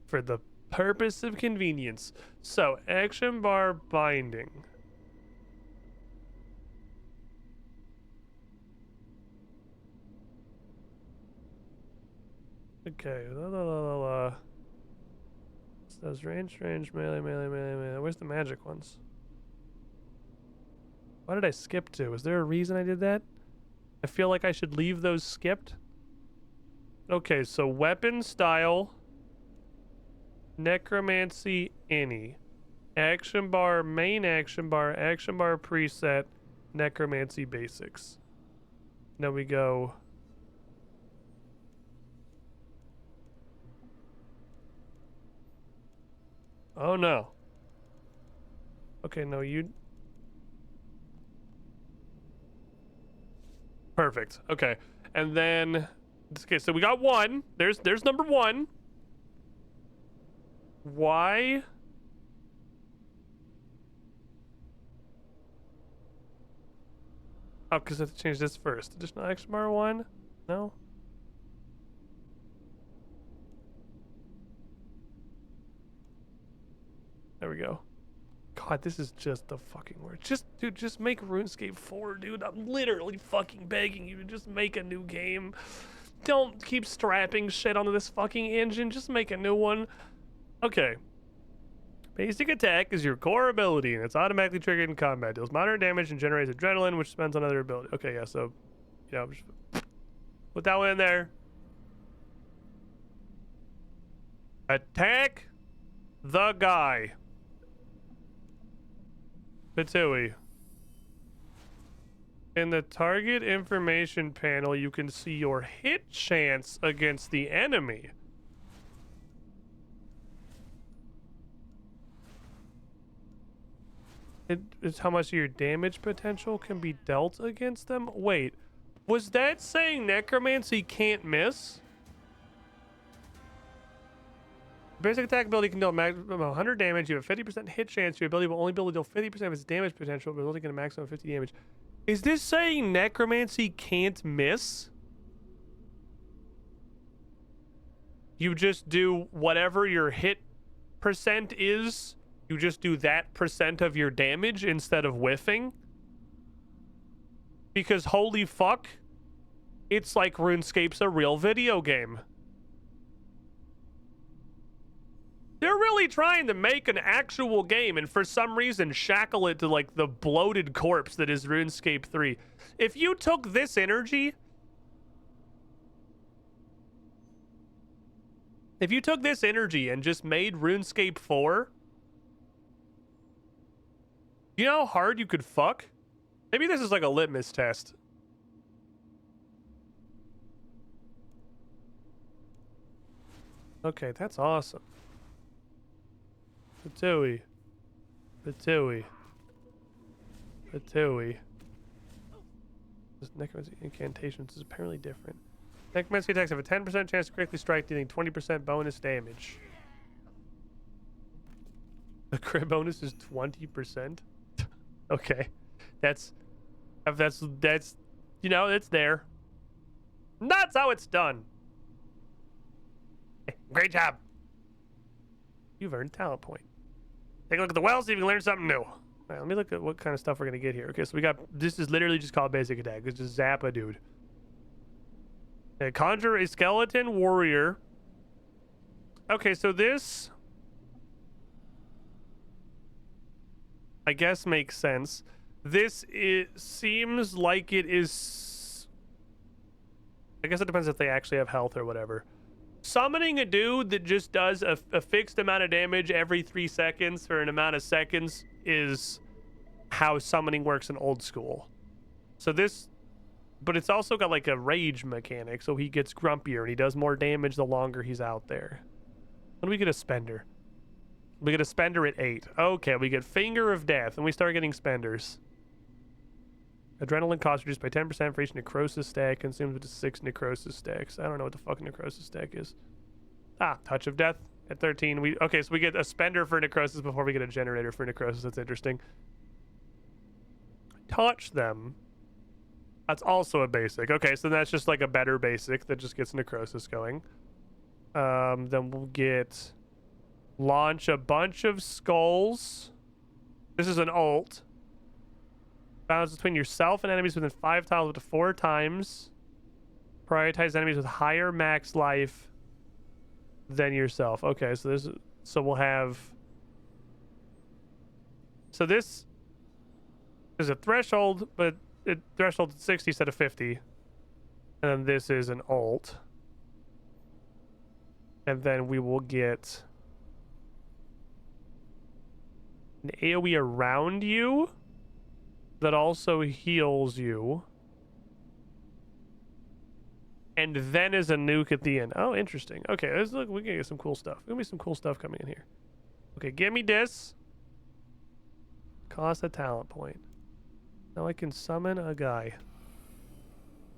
For the purpose of convenience. So, action bar binding. Okay, Says range, melee. Where's the magic ones? Why did I skip to? Is there a reason I did that? I feel like I should leave those skipped. Okay, so weapon style. Necromancy any. Action bar, main action bar preset, necromancy basics. Then we go. Oh no. Okay, no, you. Perfect. Okay. And then, okay, so we got one. There's number one. Why? Oh, because I have to change this first. Additional action bar one? No? There we go. God, this is just the fucking word. Dude, just make RuneScape 4, dude. I'm literally fucking begging you to just make a new game. Don't keep strapping shit onto this fucking engine. Just make a new one. Okay. Basic attack is your core ability, and it's automatically triggered in combat. Deals moderate damage and generates adrenaline, which spends on other ability. Okay, yeah, so, yeah, just put that one in there. Attack the guy. Patui. In the target information panel, you can see your hit chance against the enemy. It's how much of your damage potential can be dealt against them. Wait, was that saying necromancy can't miss? Basic attack ability can deal maximum 100 damage. You have a 50% hit chance. Your ability will only be able to deal 50% of its damage potential, resulting in a maximum of 50 damage. Is this saying necromancy can't miss? You just do whatever your hit percent is. You just do that percent of your damage instead of whiffing? Because holy fuck, it's like RuneScape's a real video game. They're really trying to make an actual game and for some reason shackle it to like the bloated corpse that is RuneScape 3. If you took this energy, and just made RuneScape 4, you know how hard you could fuck? Maybe this is like a litmus test. Okay, that's awesome. Patui. Patui. Patui. This necromancy incantations is apparently different. Necromancy attacks have a 10% chance to correctly strike, dealing 20% bonus damage. The crit bonus is 20%? Okay. That's, you know, it's there. That's how it's done. Great job. You've earned a talent point. Take a look at the well, see if you can learn something new. All right, let me look at what kind of stuff we're going to get here. Okay, so we got, this is literally just called basic attack. It's just zap a dude. Okay, conjure a skeleton warrior. Okay, so this, I guess, makes sense. This seems like it is, I guess it depends if they actually have health or whatever. Summoning a dude that just does a fixed amount of damage every 3 seconds for an amount of seconds is how summoning works in old school. So this, but it's also got like a rage mechanic, so he gets grumpier and he does more damage the longer he's out there. When do we get a spender? We get a spender at 8. Okay, we get Finger of Death, and we start getting spenders. Adrenaline cost reduced by 10% for each necrosis stack. Consumes up to 6 necrosis stacks. I don't know what the fuck a necrosis stack is. Ah, Touch of Death at 13. Okay, so we get a spender for necrosis before we get a generator for necrosis. That's interesting. Touch them. That's also a basic. Okay, so that's just like a better basic that just gets necrosis going. Then we'll get launch a bunch of skulls. This is an ult. Balance between yourself and enemies within 5 tiles up to 4 times. Prioritize enemies with higher max life than yourself. Okay, so this, so we'll have, so this is a threshold, but it threshold 60 instead of 50. And then this is an ult. And then we will get An AoE around you that also heals you. And then is a nuke at the end. Oh, interesting. Okay, let's look. We can get some cool stuff. There's gonna be some cool stuff coming in here. Okay, give me this. Cost a talent point. Now I can summon a guy.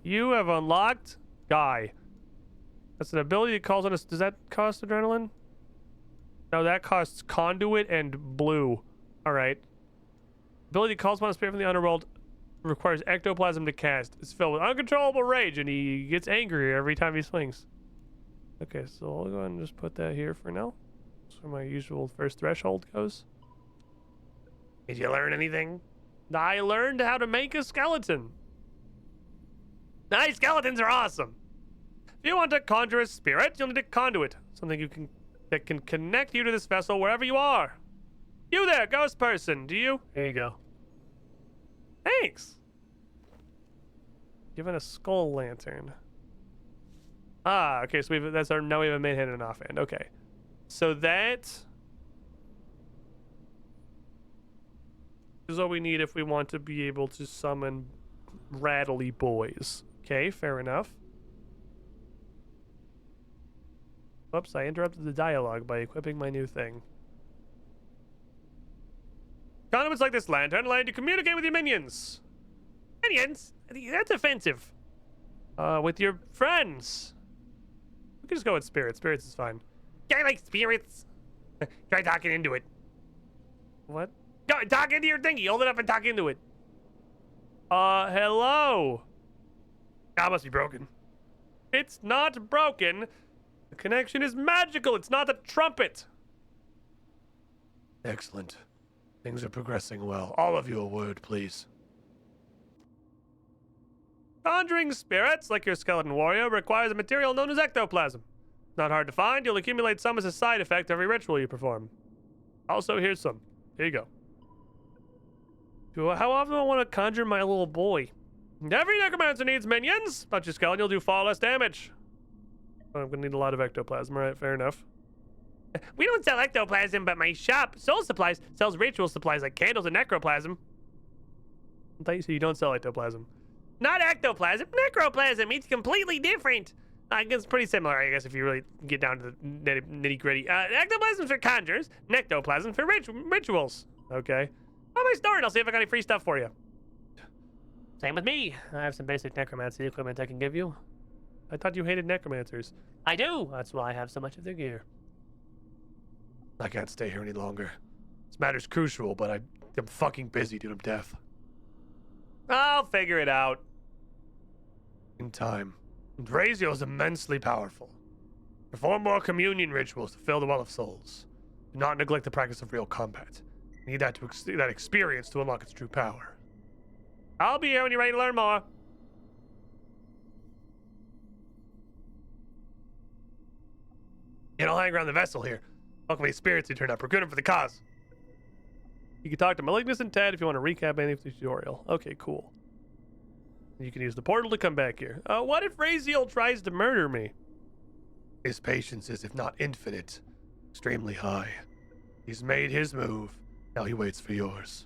You have unlocked Guy. That's an ability that calls on us. Does that cost adrenaline? No, that costs conduit and blue. All right. Ability calls upon a spirit from the underworld. Requires ectoplasm to cast. It's filled with uncontrollable rage, and he gets angrier every time he swings. Okay, so I'll go ahead and just put that here for now. That's where my usual first threshold goes. Did you learn anything? I learned how to make a skeleton. Nice, skeletons are awesome. If you want to conjure a spirit, you'll need a conduit. Something that can connect you to this vessel wherever you are. You there, ghost person, do you? Here you go. Thanks. Given a skull lantern. Ah, okay, so now we have a main hand and an offhand. Okay. So that is what we need if we want to be able to summon rattly boys. Okay, fair enough. Whoops, I interrupted the dialogue by equipping my new thing. Conduits like this lantern allow you to communicate with your minions. Minions? That's offensive. With your friends. We can just go with spirits. Spirits is fine. I like spirits. Try talking into it. What? Go, talk into your thingy. Hold it up and talk into it. Hello. That must be broken. It's not broken. The connection is magical. It's not a trumpet. Excellent. Things are progressing well. All of you a word, please. Conjuring spirits, like your skeleton warrior, requires a material known as ectoplasm. Not hard to find. You'll accumulate some as a side effect of every ritual you perform. Also, here's some. Here you go. How often do I want to conjure my little boy? Every necromancer needs minions. Not your skeleton, you'll do far less damage. Oh, I'm gonna need a lot of ectoplasm. All right, fair enough. We don't sell ectoplasm, but my shop, Soul Supplies, sells ritual supplies like candles and necroplasm. I thought you said you don't sell ectoplasm. Not ectoplasm, necroplasm. It's completely different. I guess it's pretty similar, I guess, if you really get down to the nitty-gritty. Ectoplasm for conjures, nectoplasm for rituals. Okay. How am I starting? I'll see if I got any free stuff for you. Same with me. I have some basic necromancy equipment I can give you. I thought you hated necromancers. I do. That's why I have so much of their gear. I can't stay here any longer. This matter's crucial, but I'm fucking busy due to death. I'll figure it out. In time. Drazio is immensely powerful. Perform more communion rituals to fill the Well of Souls. Do not neglect the practice of real combat. You need that experience to unlock its true power. I'll be here when you're ready to learn more. You don't hang around the vessel here. Welcome any spirits who turn up. We're good for the cause. You can talk to Malignus and Ted if you want to recap any of the tutorial. Okay, cool. You can use the portal to come back here. What if Raziel tries to murder me? His patience is, if not infinite, extremely high. He's made his move. Now he waits for yours.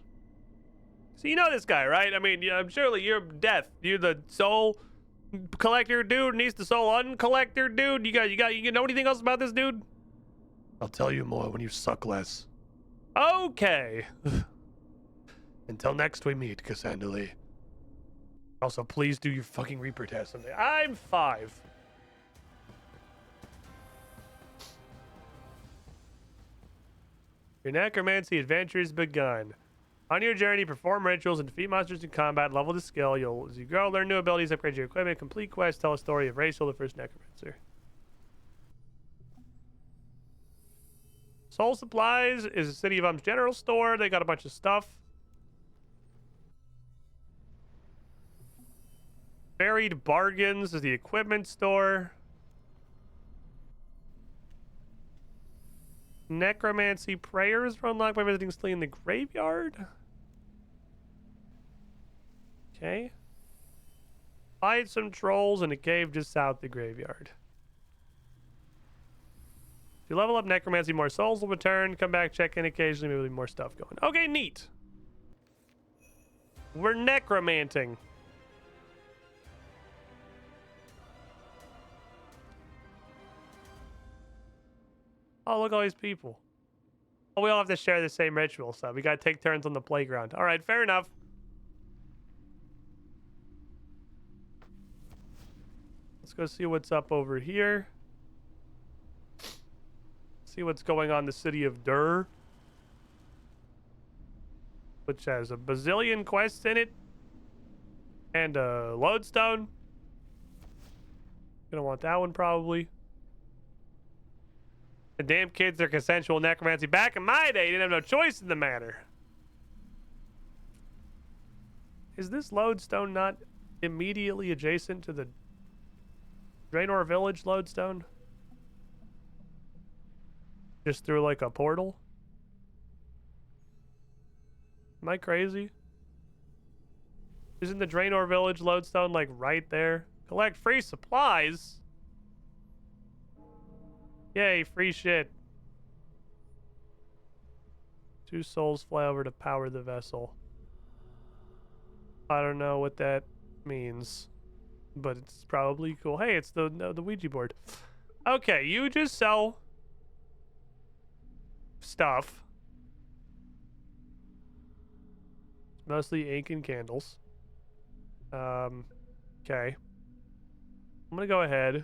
So you know this guy, right? I mean, surely you're Death. You're the soul collector dude, and he's the soul uncollector dude. You know anything else about this dude? I'll tell you more when you suck less. Okay. Until next we meet, Cassandra Lee. Also, please do your fucking Reaper test someday. I'm 5. Your necromancy adventure has begun. On your journey, perform rituals and defeat monsters in combat. Level the skill. As you grow, learn new abilities, upgrade your equipment, complete quests, tell a story of Raziel, the first necromancer. Soul Supplies is a City of Um's general store. They got a bunch of stuff. Buried Bargains is the equipment store. Necromancy prayers are unlocked by visiting Slee in the graveyard. Okay. Fight some trolls in a cave just south of the graveyard. You level up necromancy, more souls will return. Come back, check in occasionally, maybe more stuff going. Okay, neat. We're necromanting. Oh, look at all these people. Oh, we all have to share the same ritual, so we gotta take turns on the playground. All right, fair enough. Let's go see what's up over here. See what's going on in the city of Dur, which has a bazillion quests in it and a lodestone. Gonna want that one probably. The damn kids are consensual necromancy. Back in my day, didn't have no choice in the matter. Is this lodestone not immediately adjacent to the Draenor Village lodestone? Just through like a portal? Am I crazy? Isn't the Draenor Village lodestone like right there? Collect free supplies? Yay, free shit. 2 souls fly over to power the vessel. I don't know what that means, but it's probably cool. Hey, it's the Ouija board. Okay, you just sell stuff. Mostly ink and candles. Okay. I'm gonna go ahead.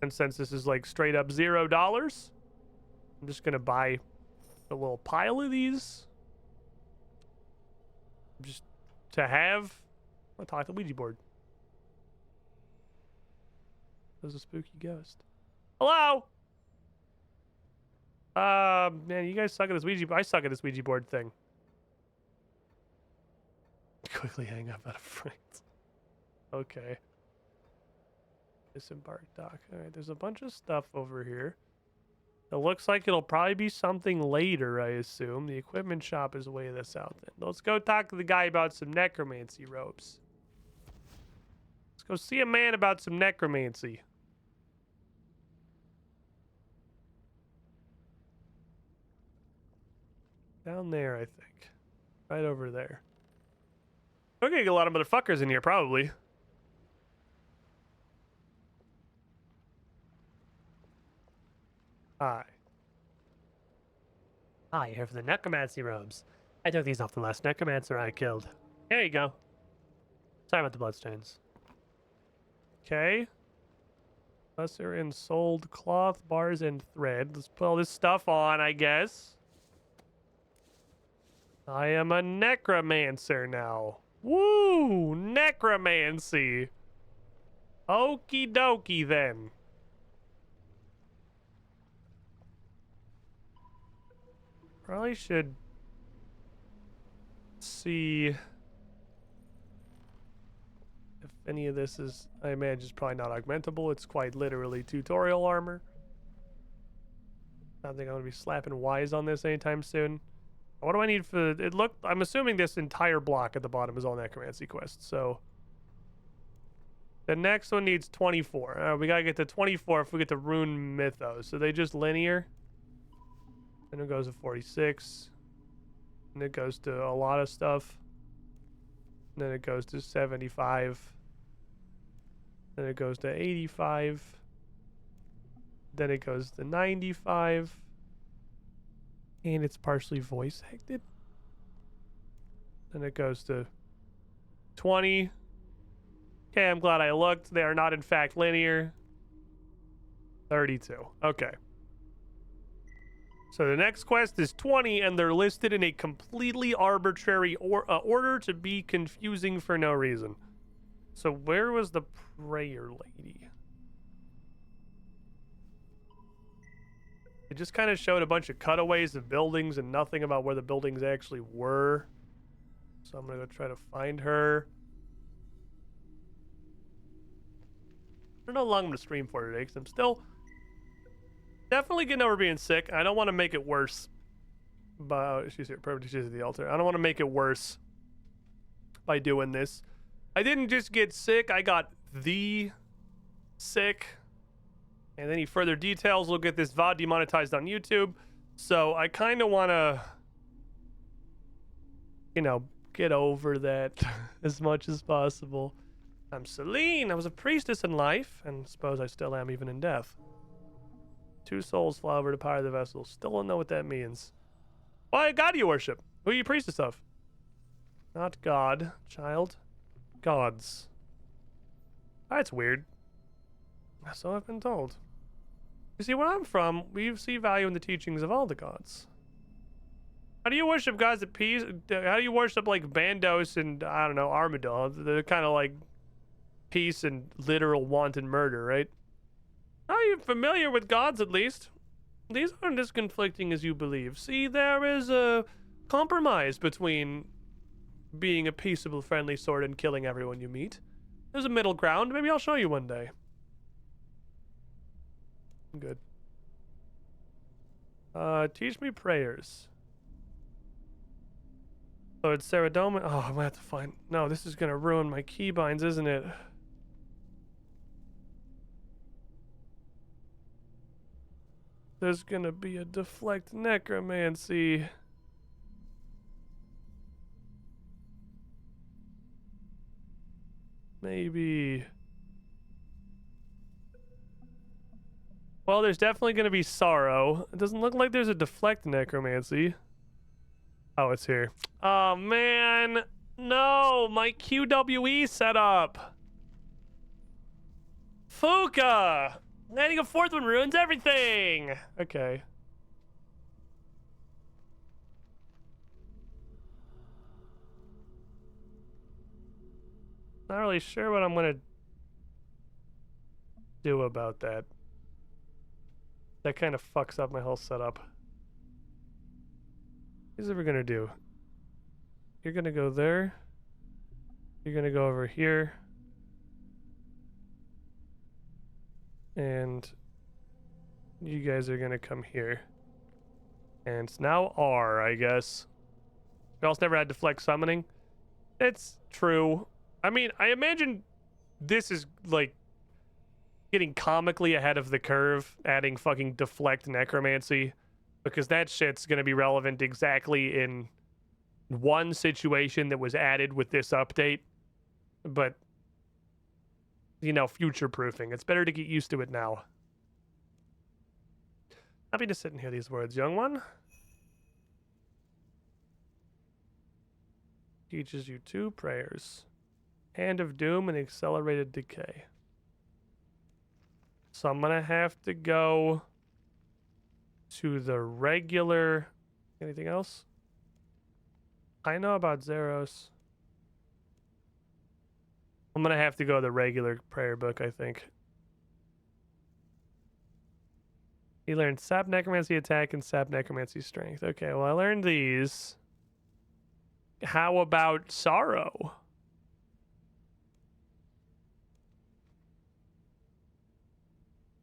And since this is like straight up $0, I'm just gonna buy a little pile of these. Just to have. I'll talk to the Ouija board. There's a spooky ghost. Hello? Man, you guys suck at this Ouija board. I suck at this Ouija board thing. Quickly hang up out of fright. Okay. Disembark dock. Alright, there's a bunch of stuff over here. It looks like it'll probably be something later, I assume. The equipment shop is way this out then. Let's go talk to the guy about some necromancy robes. Let's go see a man about some necromancy. Down there, I think. Right over there. We're gonna get a lot of motherfuckers in here, probably. Hi. Hi, here for the necromancy robes. I took these off the last necromancer I killed. There you go. Sorry about the bloodstains. Okay. Lesser and sold cloth, bars, and thread. Let's put all this stuff on, I guess. I am a necromancer now. Woo! Necromancy. Okie dokie then. Probably should see if any of this is, I imagine it's probably not augmentable. It's quite literally tutorial armor. I don't think I'm gonna be slapping Ys on this anytime soon. What do I need for it? I'm assuming this entire block at the bottom is all necromancy quests. So the next one needs 24. We gotta get to 24 if we get to Rune Mythos. So they just linear. Then it goes to 46. And it goes to a lot of stuff. And then it goes to 75. Then it goes to 85. Then it goes to 95. And it's partially voice acted. Then it goes to 20. Okay, I'm glad I looked. They are not in fact linear. 32. Okay. So the next quest is 20, and they're listed in a completely arbitrary order to be confusing for no reason. So where was the prayer lady? It just kind of showed a bunch of cutaways of buildings and nothing about where the buildings actually were. So I'm going to go try to find her. I don't know how long I'm going to stream for today, because I'm still definitely getting over being sick. I don't want to make it worse. But she's here. Perfect. She's at the altar. I don't want to make it worse by doing this. I didn't just get sick. I got the sick. And any further details will get this VOD demonetized on YouTube. So I kind of want to, you know, get over that as much as possible. I'm Celine. I was a priestess in life, and suppose I still am even in death. 2 souls fly over to power the vessel. Still don't know what that means. Why God do you worship? Who are you priestess of? Not God, child. Gods. That's weird. So I've been told. You see, where I'm from, we see value in the teachings of all the gods. How do you worship gods at peace? How do you worship like Bandos and, I don't know, Armadillo? They're kind of like peace and literal wanton murder, right? Are you familiar with gods at least? These aren't as conflicting as you believe. See, there is a compromise between being a peaceable, friendly sort and killing everyone you meet. There's a middle ground. Maybe I'll show you one day. Good. Teach me prayers. Lord Ceridoma. Oh, I'm gonna have to find. No, this is gonna ruin my keybinds, isn't it? There's gonna be a deflect necromancy. Maybe. Well, there's definitely gonna be sorrow. It doesn't look like there's a deflect necromancy. Oh, it's here. Oh, man. No, my QWE setup. Fuka! Adding a 4th one ruins everything! Okay. Not really sure what I'm gonna do about that. That kind of fucks up my whole setup. Here's what we're gonna do. You're gonna go there. You're gonna go over here. And you guys are gonna come here. And it's now R, I guess. We also never had deflect summoning. It's true. I mean, I imagine this is like getting comically ahead of the curve, adding fucking deflect necromancy, because that shit's gonna be relevant exactly in one situation that was added with this update. But, you know, future-proofing. It's better to get used to it now. Happy to sit and hear these words, young one. Teaches you 2 prayers. Hand of Doom and Accelerated Decay. So I'm gonna have to go to the regular... Anything else? I know about Zeros. I'm gonna have to go to the regular prayer book, I think. You learned Sap Necromancy Attack and Sap Necromancy Strength. Okay, well, I learned these. How about Sorrow?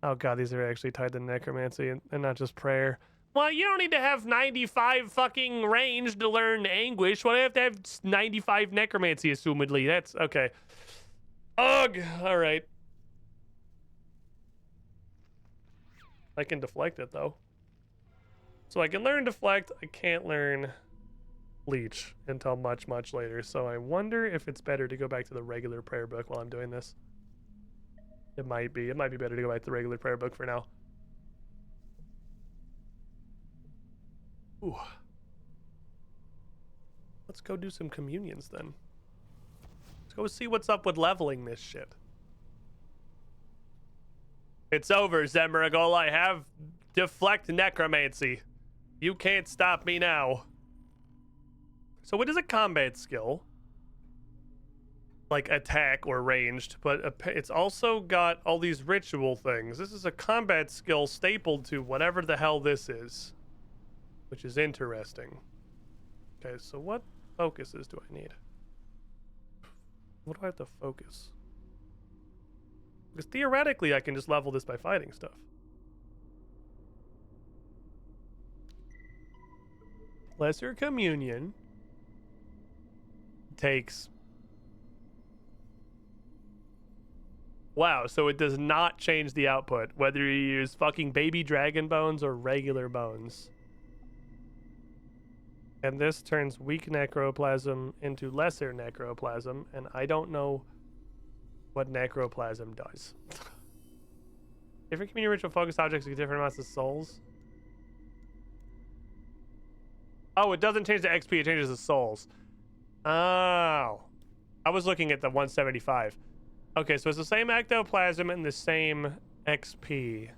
Oh god, these are actually tied to Necromancy and not just prayer. Well, you don't need to have 95 fucking range to learn Anguish. Why do I have to have 95 Necromancy, assumedly? That's... okay. Ugh! Alright. I can deflect it, though. So I can learn Deflect. I can't learn Leech until much, much later. So I wonder if it's better to go back to the regular prayer book while I'm doing this. It might be. It might be better to go back to the regular prayer book for now. Ooh. Let's go do some communions then. Let's go see what's up with leveling this shit. It's over, Zemragol. I have Deflect Necromancy. You can't stop me now. So what is a combat skill? Like attack or ranged, but it's also got all these ritual things. This is a combat skill stapled to whatever the hell this is, which is interesting. Okay, so what focuses do I need? What do I have to focus? Because theoretically, I can just level this by fighting stuff. Lesser Communion takes Wow, so it does not change the output, whether you use fucking baby dragon bones or regular bones. And this turns weak necroplasm into lesser necroplasm, and I don't know what necroplasm does. Different community ritual focused objects get different amounts of souls. Oh, it doesn't change the XP, it changes the souls. Oh. I was looking at the 175. Okay, so it's the same ectoplasm and the same XP.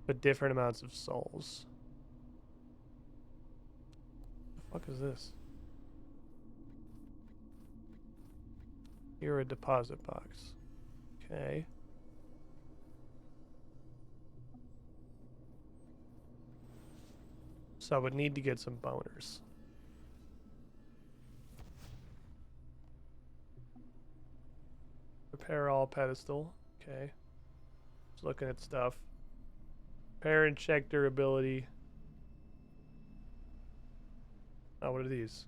But different amounts of souls. What the fuck is this? Here a deposit box. Okay. So I would need to get some boners. Repair all pedestal. Okay. Just looking at stuff. Repair and check durability. Oh, what are these?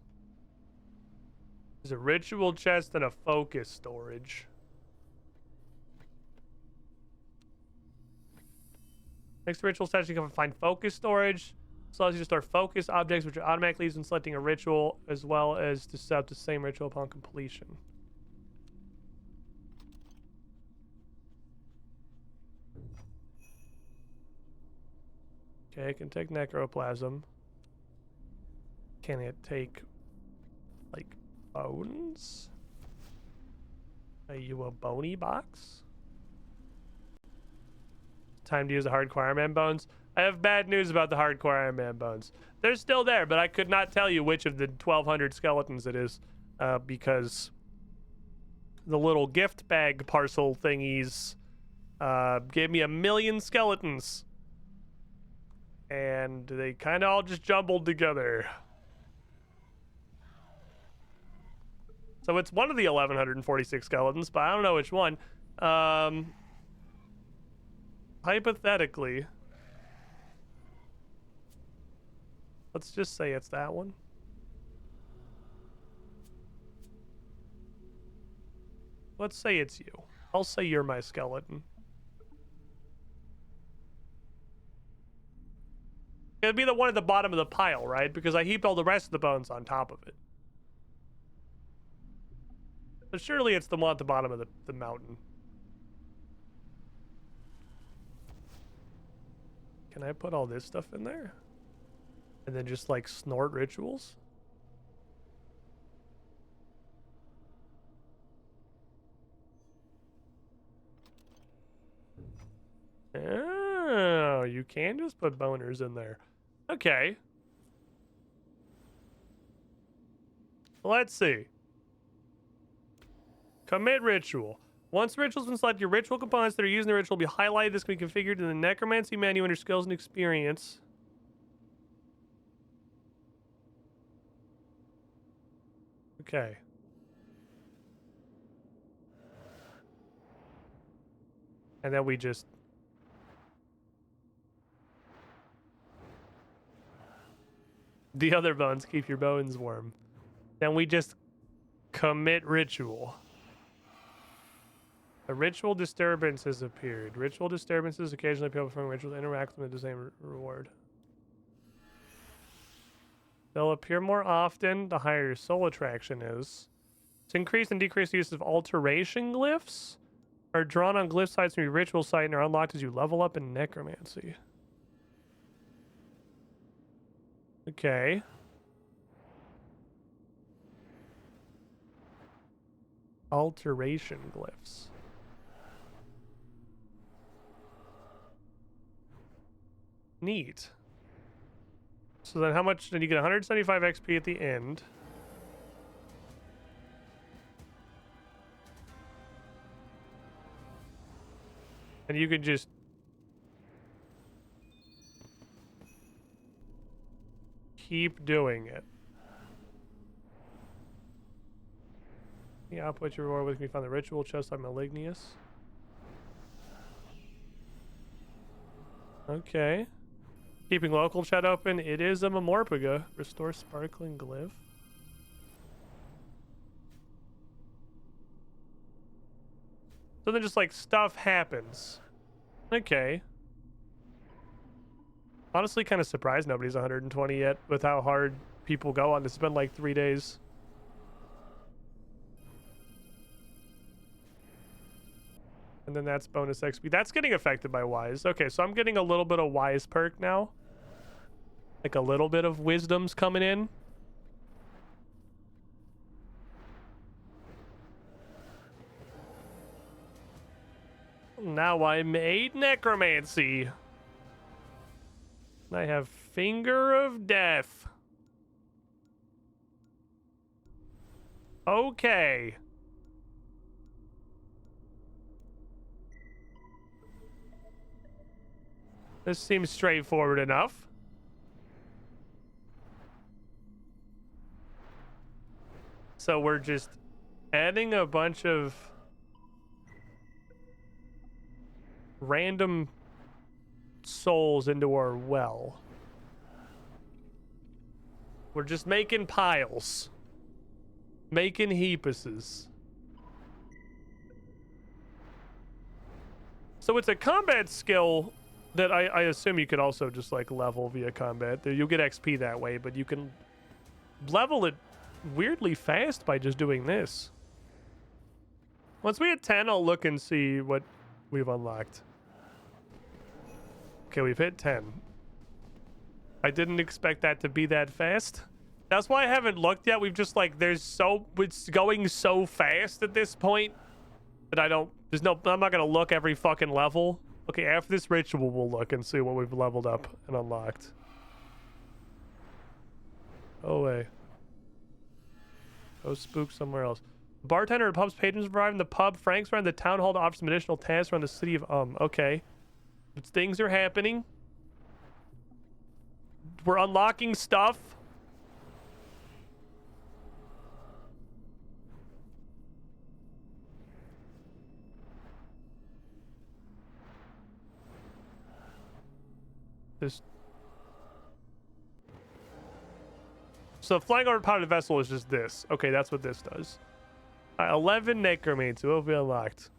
There's a ritual chest and a focus storage. Next to ritual session, you can find focus storage. So allows you to store focus objects, which are automatically used when selecting a ritual, as well as to set up the same ritual upon completion. Okay, it can take necroplasm. Can it take, like, bones? Are you a bony box? Time to use the hardcore Iron Man bones. I have bad news about the hardcore Iron Man bones. They're still there, but I could not tell you which of the 1,200 skeletons it is, because the little gift bag parcel thingies gave me 1,000,000 skeletons. And they kind of all just jumbled together. So it's one of the 1,146 skeletons, but I don't know which one. Hypothetically, let's just say it's that one. Let's say it's you. I'll say you're my skeleton. It'd be the one at the bottom of the pile, right? Because I heaped all the rest of the bones on top of it. But surely it's the one at the bottom of the mountain. Can I put all this stuff in there? And then just like snort rituals? Oh, you can just put boners in there. Okay. Let's see. Commit ritual. Once rituals been selected, your ritual components that are used in the ritual will be highlighted. This can be configured in the necromancy menu under skills and experience. Okay. And then we just... The other bones keep your bones warm. Then we just commit ritual. A ritual disturbance has appeared. Ritual disturbances occasionally appear from rituals interact with the same reward. They'll appear more often the higher your soul attraction is. To increase and decrease the use of alteration glyphs are drawn on glyph sites from your ritual site and are unlocked as you level up in necromancy. Okay. Alteration glyphs. Neat. So then how much did you get? 175 XP at the end. And you could just keep doing it. The output your reward with me found the ritual chest on Malignius. Okay. Keeping local chat open. It is a Memorpaga. Restore sparkling glyph. So then just like stuff happens. Okay. Honestly, kind of surprised nobody's 120 yet with how hard people go on this. It's been like 3 days. And then that's bonus XP. That's getting affected by Wise. Okay, so I'm getting a little bit of Wise perk now. Like a little bit of Wisdom's coming in. Now I made Necromancy. I have Finger of Death. Okay. This seems straightforward enough. So we're just adding a bunch of random souls into our well. We're just making piles. Making heapuses. So it's a combat skill that I assume you could also just like level via combat. You'll get XP that way, but you can level it weirdly fast by just doing this. Once we hit 10, I'll look and see what we've unlocked. Okay, we've hit 10. I didn't expect that to be that fast. That's why I haven't looked yet. We've just like, it's going so fast at this point that I'm not gonna look every fucking level. Okay, after this ritual, we'll look and see what we've leveled up and unlocked. Oh, wait. Go spook somewhere else. Bartender and pub's patrons arrive in the pub. Frank's around the town hall to offer some additional tasks around the city of Okay. Things are happening. We're unlocking stuff. So flying over powdered vessel is just this. Okay, that's what this does. 11 necromates. What have we unlocked?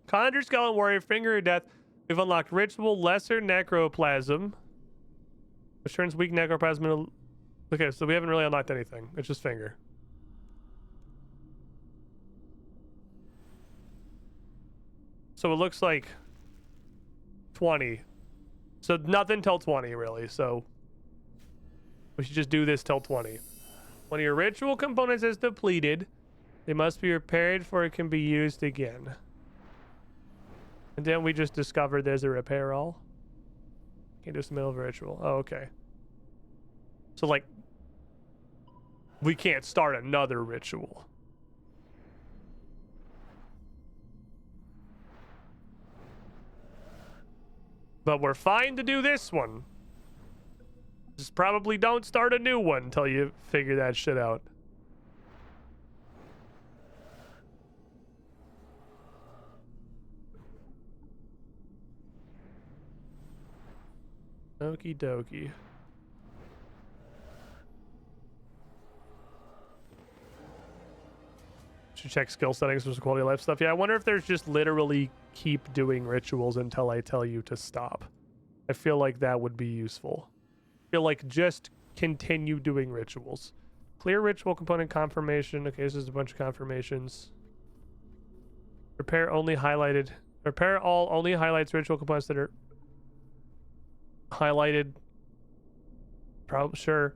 Conjure Skeleton Warrior, Finger of Death. We've unlocked Ritual, Lesser Necroplasm, which turns weak necroplasm into... Okay, so we haven't really unlocked anything. It's just Finger. So it looks like 20. So nothing till 20, really. So we should just do this till 20. When your ritual components is depleted, they must be repaired before it can be used again. And then we just discovered there's a repair all. Can't do some middle of a ritual. Oh, okay. So, like, we can't start another ritual. But we're fine to do this one. Just probably don't start a new one until you figure that shit out. Okie dokie. Should check skill settings for some quality of life stuff. Yeah, I wonder if there's just literally keep doing rituals until I tell you to stop. I feel like that would be useful. I feel like just continue doing rituals. Clear ritual component confirmation. Okay, this is a bunch of confirmations. Repair only highlighted. Repair all only highlights ritual components that are highlighted. Probably sure.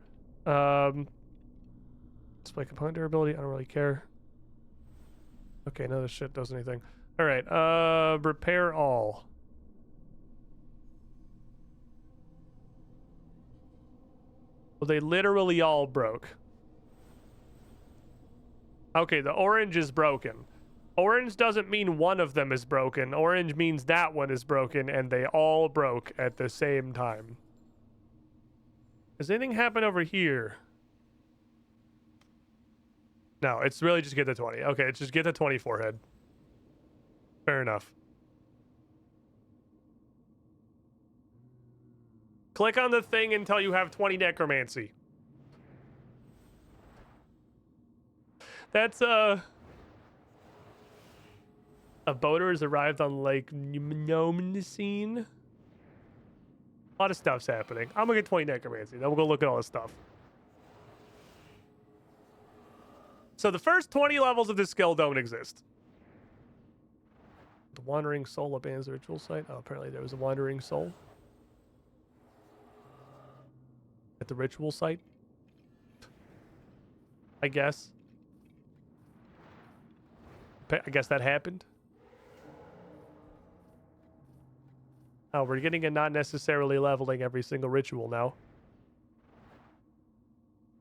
Display component durability. I don't really care. Okay, no, this shit does anything. All right. Repair all. Well, they literally all broke. Okay, the orange is broken. Orange doesn't mean one of them is broken. Orange means that one is broken, and they all broke at the same time. Does anything happen over here? No, it's really just get to 20. Okay, it's just get to 20 forehead. Fair enough. Click on the thing until you have 20 necromancy. That's A boater has arrived on Lake Nomnicene. A lot of stuff's happening. I'm gonna get 20 necromancy. Then we'll go look at all this stuff. So the first 20 levels of this skill don't exist. The Wandering Soul abandons the ritual site. Oh, apparently there was a Wandering Soul at the ritual site. I guess. I guess that happened. Oh, we're getting a not necessarily leveling every single ritual now.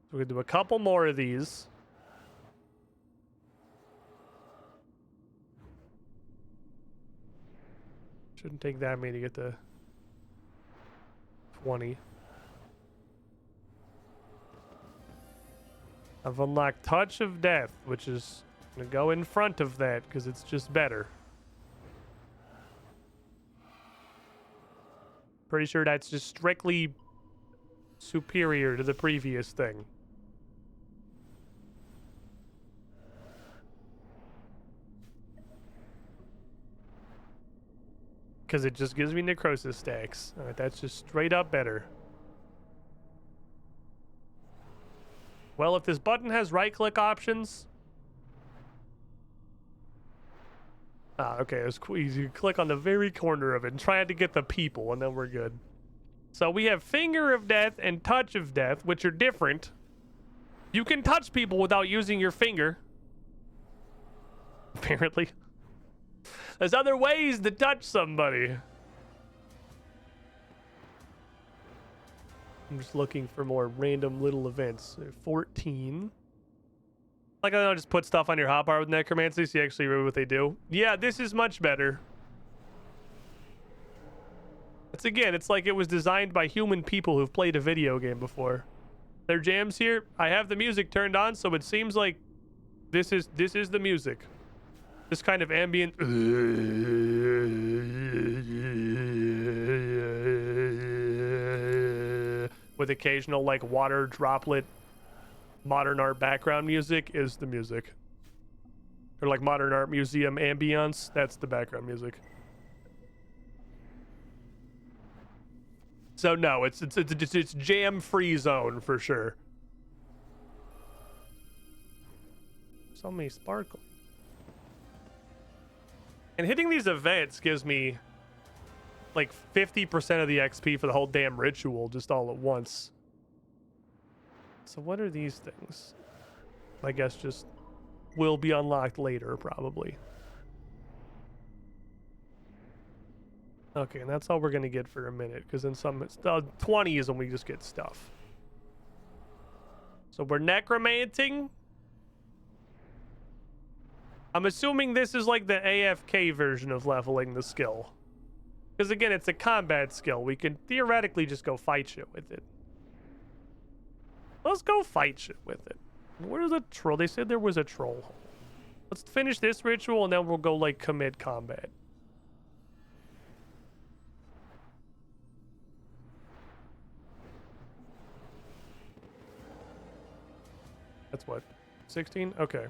So we're gonna do a couple more of these. Shouldn't take that many to get to 20. I've unlocked Touch of Death, which is gonna go in front of that because it's just better. Pretty sure that's just strictly superior to the previous thing. Because it just gives me necrosis stacks. Alright, that's just straight up better. Well, if this button has right-click options... Ah, okay, it's easy. You click on the very corner of it and try to get the people, and then we're good. So we have Finger of Death and Touch of Death, which are different. You can touch people without using your finger. Apparently. There's other ways to touch somebody. I'm just looking for more random little events. 14. Like, I don't know, just put stuff on your hotbar with necromancy so you actually read what they do. Yeah, this is much better. It's again, it's like it was designed by human people who've played a video game before. Their jams here, I have the music turned on, so it seems like this is the music. This kind of ambient with occasional like water droplet modern art background music is the music. Or like modern art museum ambience, that's the background music. So no, it's jam free zone for sure. So many sparkle. And hitting these events gives me like 50% of the XP for the whole damn ritual just all at once. So what are these things? I guess just will be unlocked later, probably. Okay, and that's all we're gonna get for a minute, because in some 20 is when we just get stuff. So we're necromanting. I'm assuming this is like the AFK version of leveling the skill. Because again, it's a combat skill. We can theoretically just go fight shit with it. Let's go fight shit with it. Where's the troll? They said there was a troll hole. Let's finish this ritual and then we'll go like commit combat. That's what? 16? Okay.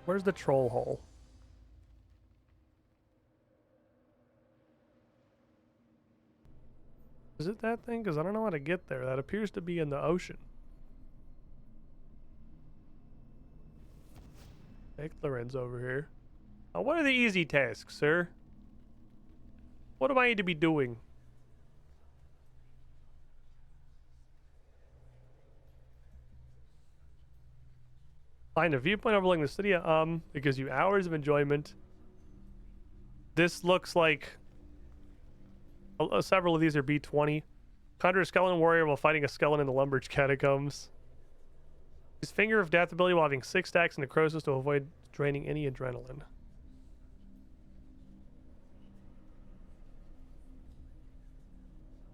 Where's the troll hole? Is it that thing? Because I don't know how to get there. That appears to be in the ocean. Lorenz over here. What are the easy tasks, sir? What do I need to be doing? Find a viewpoint overlooking the city. It gives you hours of enjoyment. This looks like several of these are B20. Conjure a skeleton warrior while fighting a skeleton in the Lumberch catacombs. His Finger of Death ability while having 6 stacks in necrosis to avoid draining any adrenaline.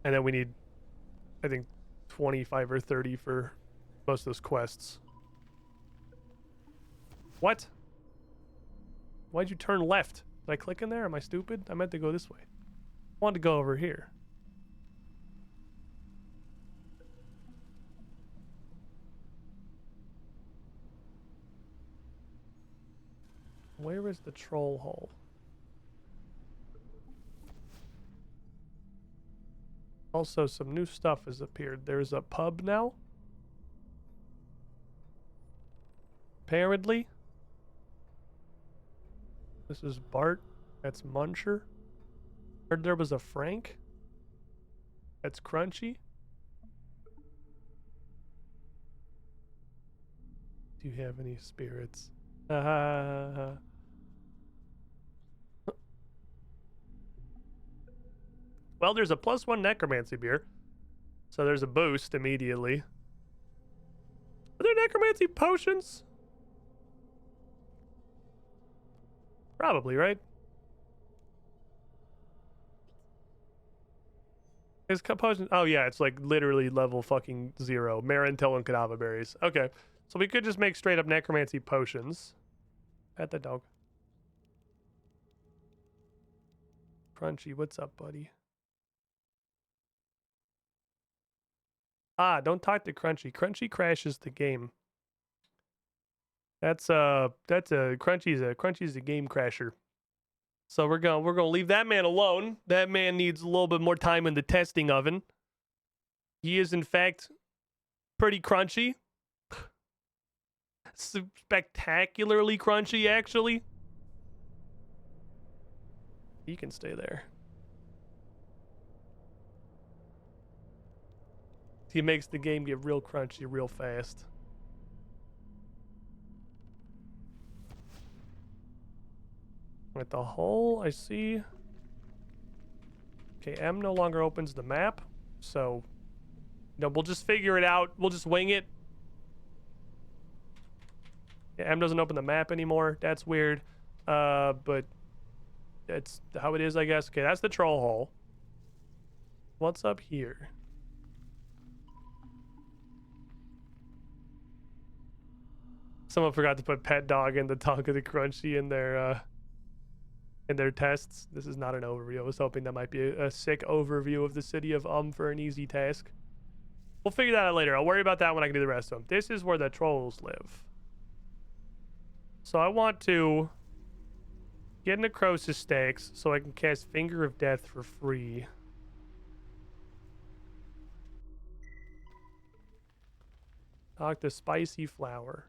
And then we need, I think, 25 or 30 for most of those quests. What? Why'd you turn left? Did I click in there? Am I stupid? I meant to go this way. I wanted to go over here. Where is the troll hole? Also, some new stuff has appeared. There's a pub now. Apparently. This is Bart. That's Muncher. Heard there was a Frank. That's Crunchy. Do you have any spirits? Well, there's a +1 necromancy beer. So there's a boost immediately. Are there necromancy potions? Probably, right? Is potion? Oh yeah, it's like literally level fucking 0. Marantel and Kadava berries. Okay, so we could just make straight up necromancy potions. Pet the dog. Crunchy, what's up, buddy? Ah, don't talk to Crunchy. Crunchy crashes the game. That's a Crunchy's a game crasher. So we're gonna leave that man alone. That man needs a little bit more time in the testing oven. He is in fact pretty crunchy. Spectacularly crunchy, actually. He can stay there. He makes the game get real crunchy real fast. With the hole, I see. Okay, M no longer opens the map, so we'll just figure it out. We'll just wing it. Yeah, M doesn't open the map anymore. That's weird. But that's how it is, I guess. Okay, that's the troll hole. What's up here? Someone forgot to put pet dog and the talk of the Crunchy in their tests. This is not an overview. I was hoping that might be a sick overview of the city of for an easy task. We'll figure that out later. I'll worry about that when I can do the rest of them. This is where the trolls live. So I want to get necrosis stacks so I can cast Finger of Death for free. Talk to Spicy Flower.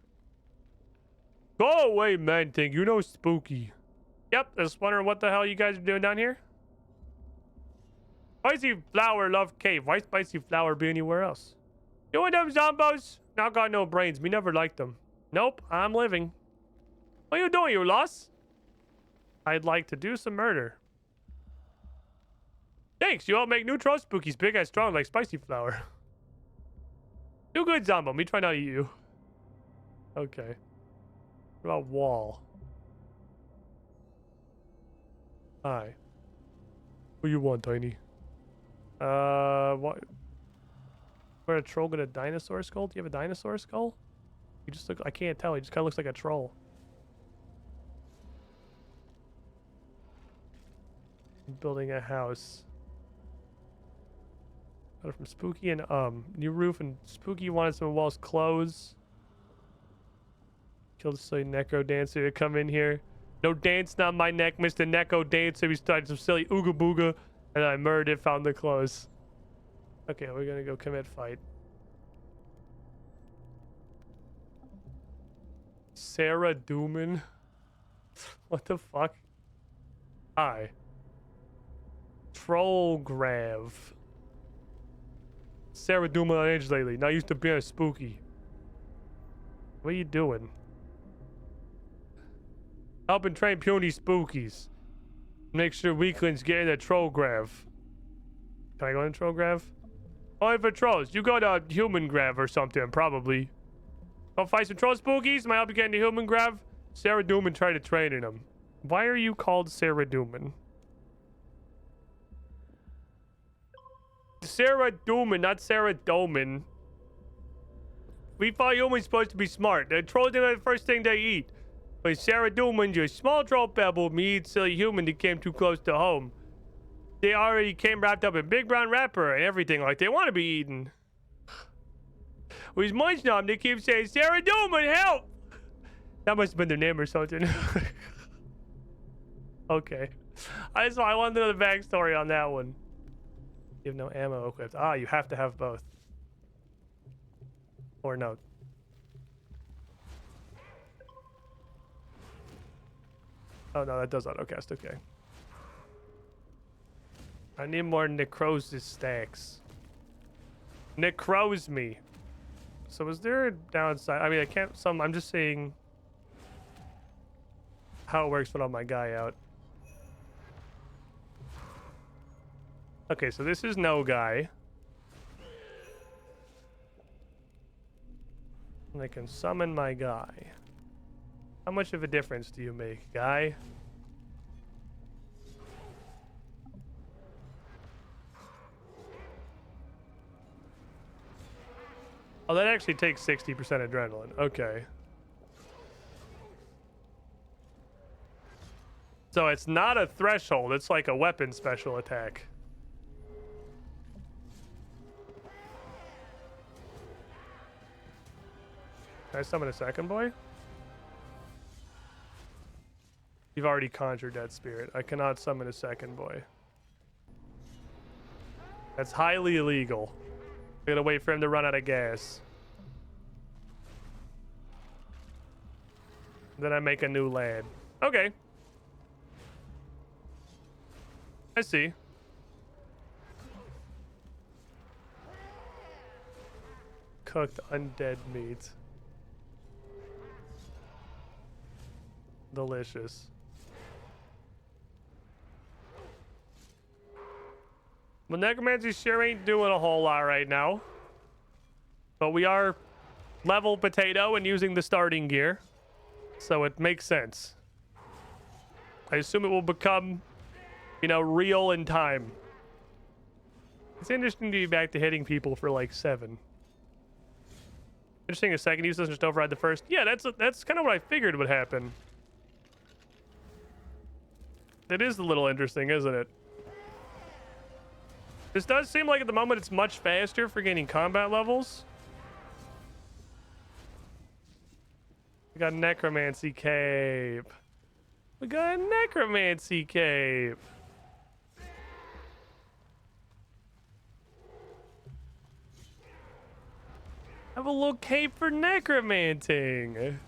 Go away, man thing. You know spooky. Yep, just wondering what the hell you guys are doing down here. Spicy Flower love cave. Why Spicy Flower be anywhere else? You and them zombos? Not got no brains. Me never liked them. Nope, I'm living. What you doing, you lost? I'd like to do some murder. Thanks, you all make new troll spookies big and strong like Spicy Flower. Do good, Zombo. Me try not to eat you. Okay. What about wall? Hi. What you want, Tiny? What? Where a troll got a dinosaur skull? Do you have a dinosaur skull? You just look. I can't tell. He just kind of looks like a troll. Building a house. Got it from Spooky and new roof, and Spooky wanted some walls closed. Killed a silly Necro Dancer to come in here. No dance, not my neck, Mr. Necro Dancer. We started some silly ooga booga, and I murdered it, found the clothes. Okay, we're gonna go commit fight. Sarah Dooman. What the fuck? Hi. Trollgrav. Sarah Dooman on edge lately. Not used to being spooky. What are you doing? Helping train puny spookies. Make sure weaklings get in the Trollgrav. Can I go in Trollgrav? Only for trolls. You go to human grav or something, probably. Go fight some troll spookies. Might help you get into human grav. Sarah Dooman tried to train in them. Why are you called Sarah Dooman? Sarah Dooman, not Sarah Doman. We thought humans supposed to be smart. The trolls are the first thing they eat. But Sarah Dooman, your small troll pebble, me eat silly human that came too close to home. They already came wrapped up in big brown wrapper and everything like they want to be eaten. With munch nom, they keep saying, Sarah Dooman, help! That must have been their name or something. Okay. I wanted to know the backstory on that one. You have no ammo equipped. Ah, you have to have both. Or no. Oh no, that does autocast. Okay. I need more necrosis stacks. Necrose me. So is there a downside? I mean, I can't. I'm just seeing how it works when on my guy out. Okay, so this is no guy. And I can summon my guy. How much of a difference do you make, guy? Oh, that actually takes 60% adrenaline. Okay. So it's not a threshold, it's like a weapon special attack. Can I summon a second boy? You've already conjured that spirit. I cannot summon a second boy. That's highly illegal. I gotta wait for him to run out of gas. Then I make a new lad. Okay. I see. Cooked undead meat. Delicious. Well, Necromancy sure ain't doing a whole lot right now. But we are level potato and using the starting gear. So it makes sense. I assume it will become, you know, real in time. It's interesting to be back to hitting people for like 7. Interesting, a second use doesn't just override the first. Yeah, that's kind of what I figured would happen. It is a little interesting, isn't it? This does seem like at the moment it's much faster for gaining combat levels. We got Necromancy Cape. We got a Necromancy Cape. I have a little cape for necromanting.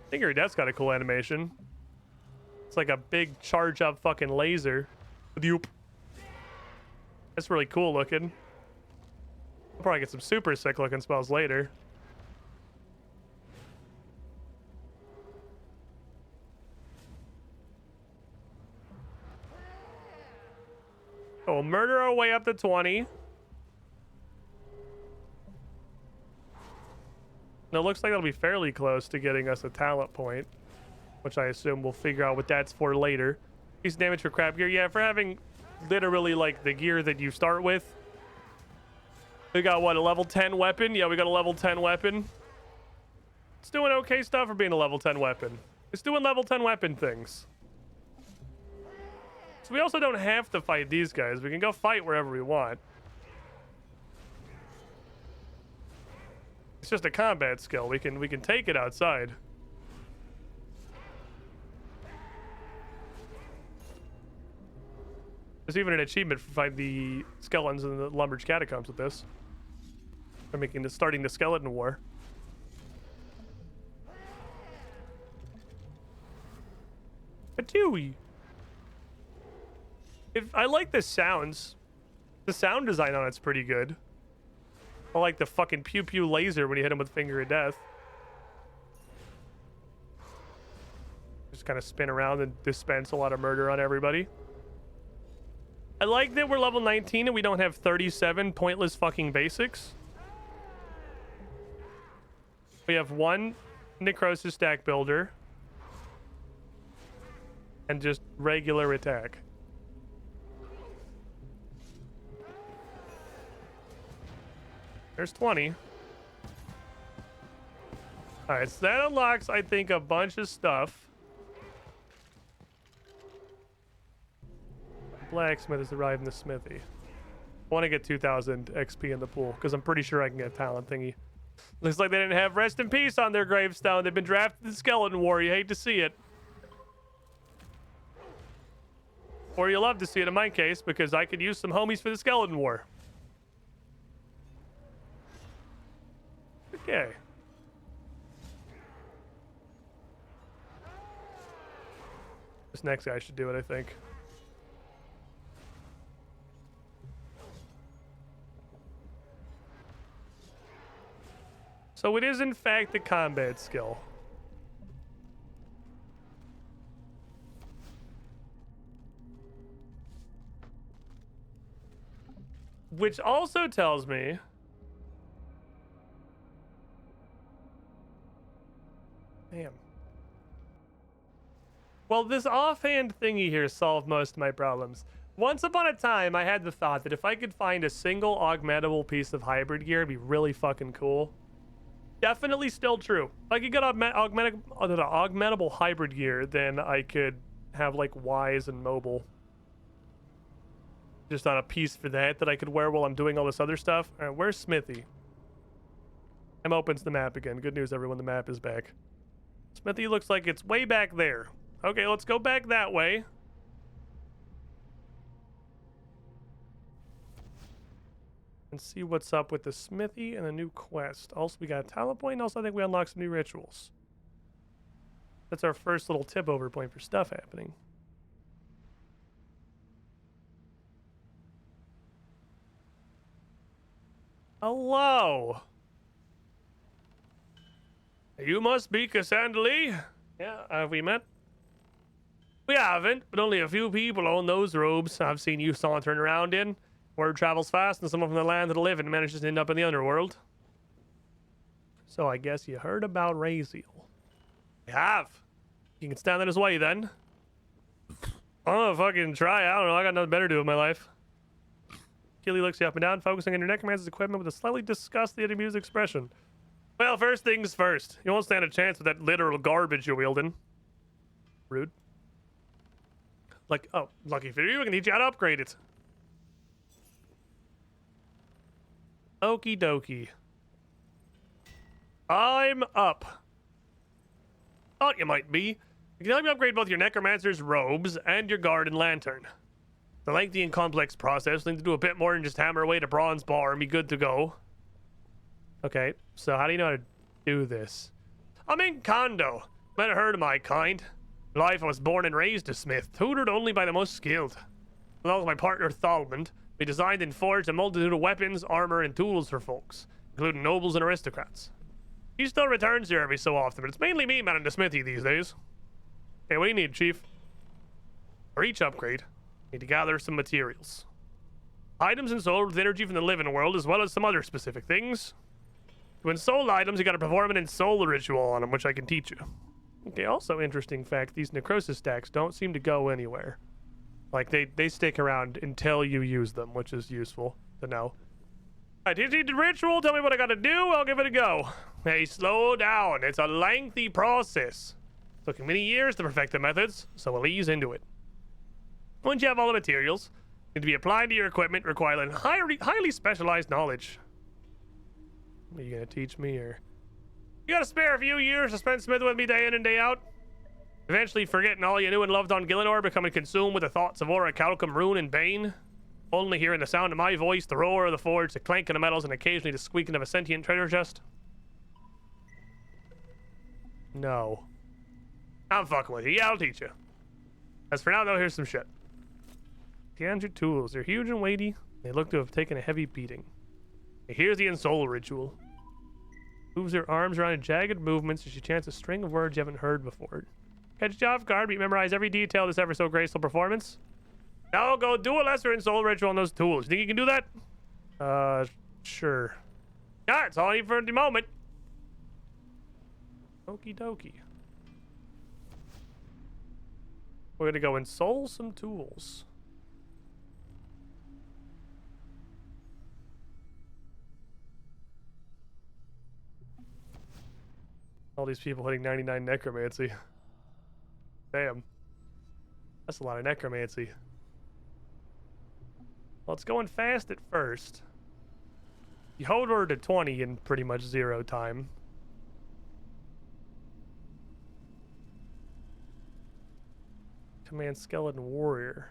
I think that's got a cool animation. It's like a big charge up fucking laser. That's really cool looking. I'll probably get some super sick looking spells later. Oh, we'll murder our way up to 20. Now, it looks like that'll be fairly close to getting us a talent point, which I assume we'll figure out what that's for later. Increase damage for crap gear. Yeah, for having literally like the gear that you start with. We got what, a level 10 weapon? Yeah, we got a level 10 weapon. It's doing okay stuff for being a level 10 weapon. It's doing level 10 weapon things. So we also don't have to fight these guys. We can go fight wherever we want. It's just a combat skill. We can take it outside. There's even an achievement for fighting the skeletons in the Lumbridge Catacombs with this. They're starting the skeleton war. Patooey. I like the sounds. The sound design on it's pretty good. I like the fucking pew pew laser when you hit him with Finger of Death. Just kind of spin around and dispense a lot of murder on everybody. I like that we're level 19 and we don't have 37 pointless fucking basics. We have 1 necrosis stack builder. And just regular attack. There's 20. Alright, so that unlocks, I think, a bunch of stuff. Blacksmith has arrived in the smithy. I want to get 2,000 XP in the pool because I'm pretty sure I can get a talent thingy. Looks like they didn't have rest in peace on their gravestone. They've been drafted to the Skeleton War. You hate to see it. Or you love to see it in my case because I could use some homies for the Skeleton War. Okay. This next guy should do it, I think. So it is in fact a combat skill. Which also tells me damn. Well, this offhand thingy here solved most of my problems. Once upon a time, I had the thought that if I could find a single augmentable piece of hybrid gear, it'd be really fucking cool. Definitely still true. If I could get augmentable hybrid gear, then I could have like Wise and mobile. Just on a piece for that I could wear while I'm doing all this other stuff. All right, where's Smithy? M opens the map again. Good news, everyone. The map is back. Smithy looks like it's way back there. Okay, let's go back that way. And see what's up with the Smithy and a new quest. Also, we got a talent point. Also, I think we unlocked some new rituals. That's our first little tip over point for stuff happening. Hello. You must be Cassandra Lee. Yeah, have we met? We haven't, but only a few people own those robes I've seen you sauntering around in. Word travels fast, and someone from the land of the living manages to end up in the underworld. So I guess you heard about Raziel. You have. You can stand in his way, then. I'm gonna fucking try. I don't know. I got nothing better to do with my life. Keely looks you up and down, focusing on your necromancer's equipment with a slightly disgusted amused expression. Well, first things first. You won't stand a chance with that literal garbage you're wielding. Rude. Like, oh, lucky for you, I can teach you how to upgrade it. Okie dokie. I'm up. Thought you might be. You can help me upgrade both your necromancer's robes and your guard and lantern. The lengthy and complex process will need to do a bit more than just hammer away to bronze bar and be good to go. Okay, so how do you know how to do this? I'm in Kondo. Never heard of my kind. In life, I was born and raised a smith, tutored only by the most skilled. Along with my partner Thalmond, we designed and forged a multitude of weapons, armor, and tools for folks, including nobles and aristocrats. He still returns here every so often, but it's mainly me manning the smithy these days. Hey, what do you need, Chief? For each upgrade, you need to gather some materials. Items ensouled with energy from the living world, as well as some other specific things. To ensoul items, you gotta perform an ensoul ritual on them, which I can teach you. Okay, also interesting fact, these necrosis stacks don't seem to go anywhere. Like, they stick around until you use them, which is useful to know. I teach you the ritual, tell me what I gotta do, I'll give it a go. Hey, slow down, it's a lengthy process. It took many years to perfect the methods, so we'll ease into it. Once you have all the materials, need to be applied to your equipment, requiring highly specialized knowledge. Are you gonna teach me, or? You gotta spare a few years to spend smithing with me day in and day out. Eventually forgetting all you knew and loved on Gillinor, becoming consumed with the thoughts of Orichalcum, Rune, and Bane. Only hearing the sound of my voice, the roar of the forge, the clanking of metals, and occasionally the squeaking of a sentient treasure chest. No. I'm fucking with you. Yeah, I'll teach you. As for now, though, here's some shit. Scan your tools. They're huge and weighty. They look to have taken a heavy beating. Here's the ensoul ritual. Moves her arms around in jagged movements as she chants a string of words you haven't heard before. Catch you off guard, but you memorize every detail of this ever so graceful performance. Now go do a lesser ensoul ritual on those tools. You think you can do that? Sure. Yeah, it's all I need for the moment. Okie dokie. We're gonna go ensoul some tools. All these people hitting 99 necromancy. Damn. That's a lot of necromancy. Well, it's going fast at first. You hold her to 20 in pretty much 0 time. Command Skeleton Warrior.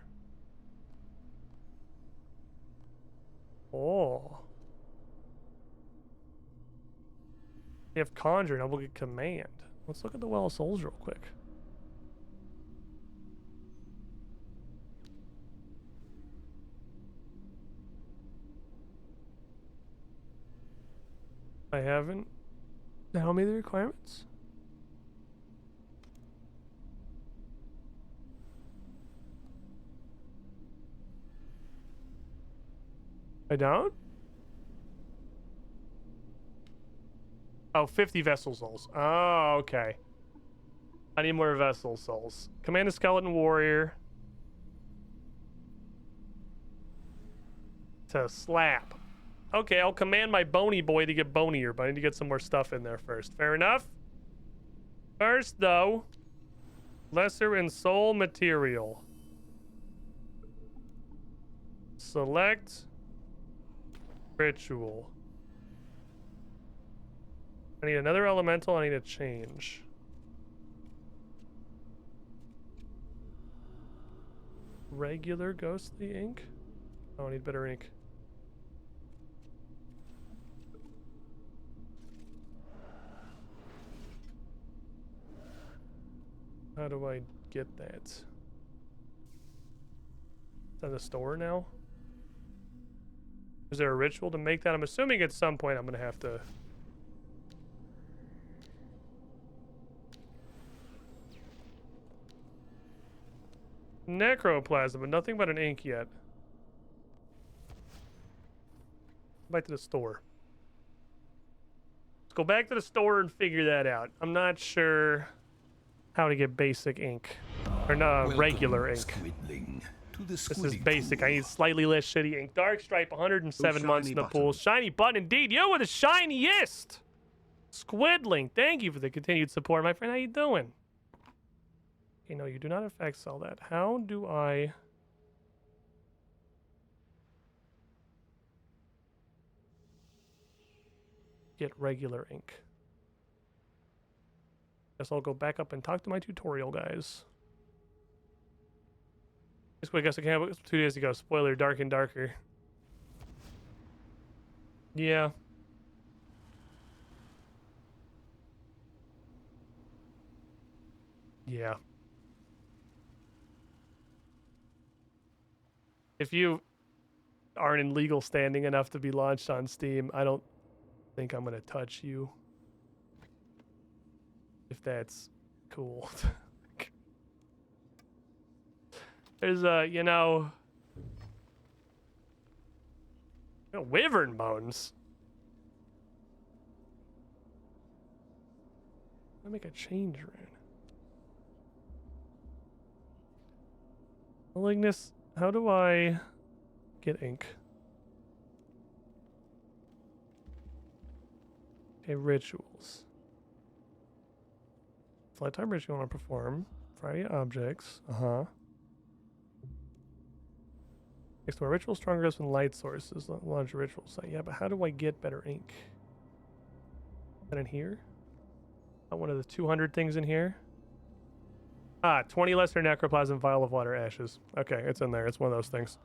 Oh. We have Conjure, now we'll get Command. Let's look at the Well of Souls real quick. I haven't. Tell me the requirements. I don't? Oh, 50 Vessel Souls. Oh, okay. I need more Vessel Souls. Command a Skeleton Warrior. To slap. Okay, I'll command my bony boy to get bonier, but I need to get some more stuff in there first. Fair enough? First, though, Lesser in Soul Material. Select Ritual. I need another elemental. I need a change. Regular ghostly ink? Oh, I need better ink. How do I get that? It's at the store now? Is there a ritual to make that? I'm assuming at some point I'm gonna have to... Necroplasm, but nothing but an ink yet. Back to the store. Let's go back to the store and figure that out. I'm not sure how to get basic ink. Or no, regular ink. This is basic. I need slightly less shitty ink. Dark Stripe, 107 months in the pool. Shiny button indeed. You are the shiniest! Squidling, thank you for the continued support, my friend. How you doing? Okay, no, you do not affect all that. How do I... get regular ink? Guess I'll go back up and talk to my tutorial guys. I guess I can't. 2 days ago. Spoiler: Dark and Darker. Yeah. Yeah. If you aren't in legal standing enough to be launched on Steam, I don't think I'm gonna touch you. If that's cool. There's you know, wyvern bones. Let me make a change rune. Malignus, how do I get ink? Okay, rituals. Flight type ritual you want to perform. Variety of objects. Explore ritual stronger goes from light sources. Launch a ritual site. Yeah, but how do I get better ink? Is that in here? Not one of the 200 things in here. Ah, 20 lesser necroplasm, vial of water, ashes. Okay, it's in there. It's one of those things.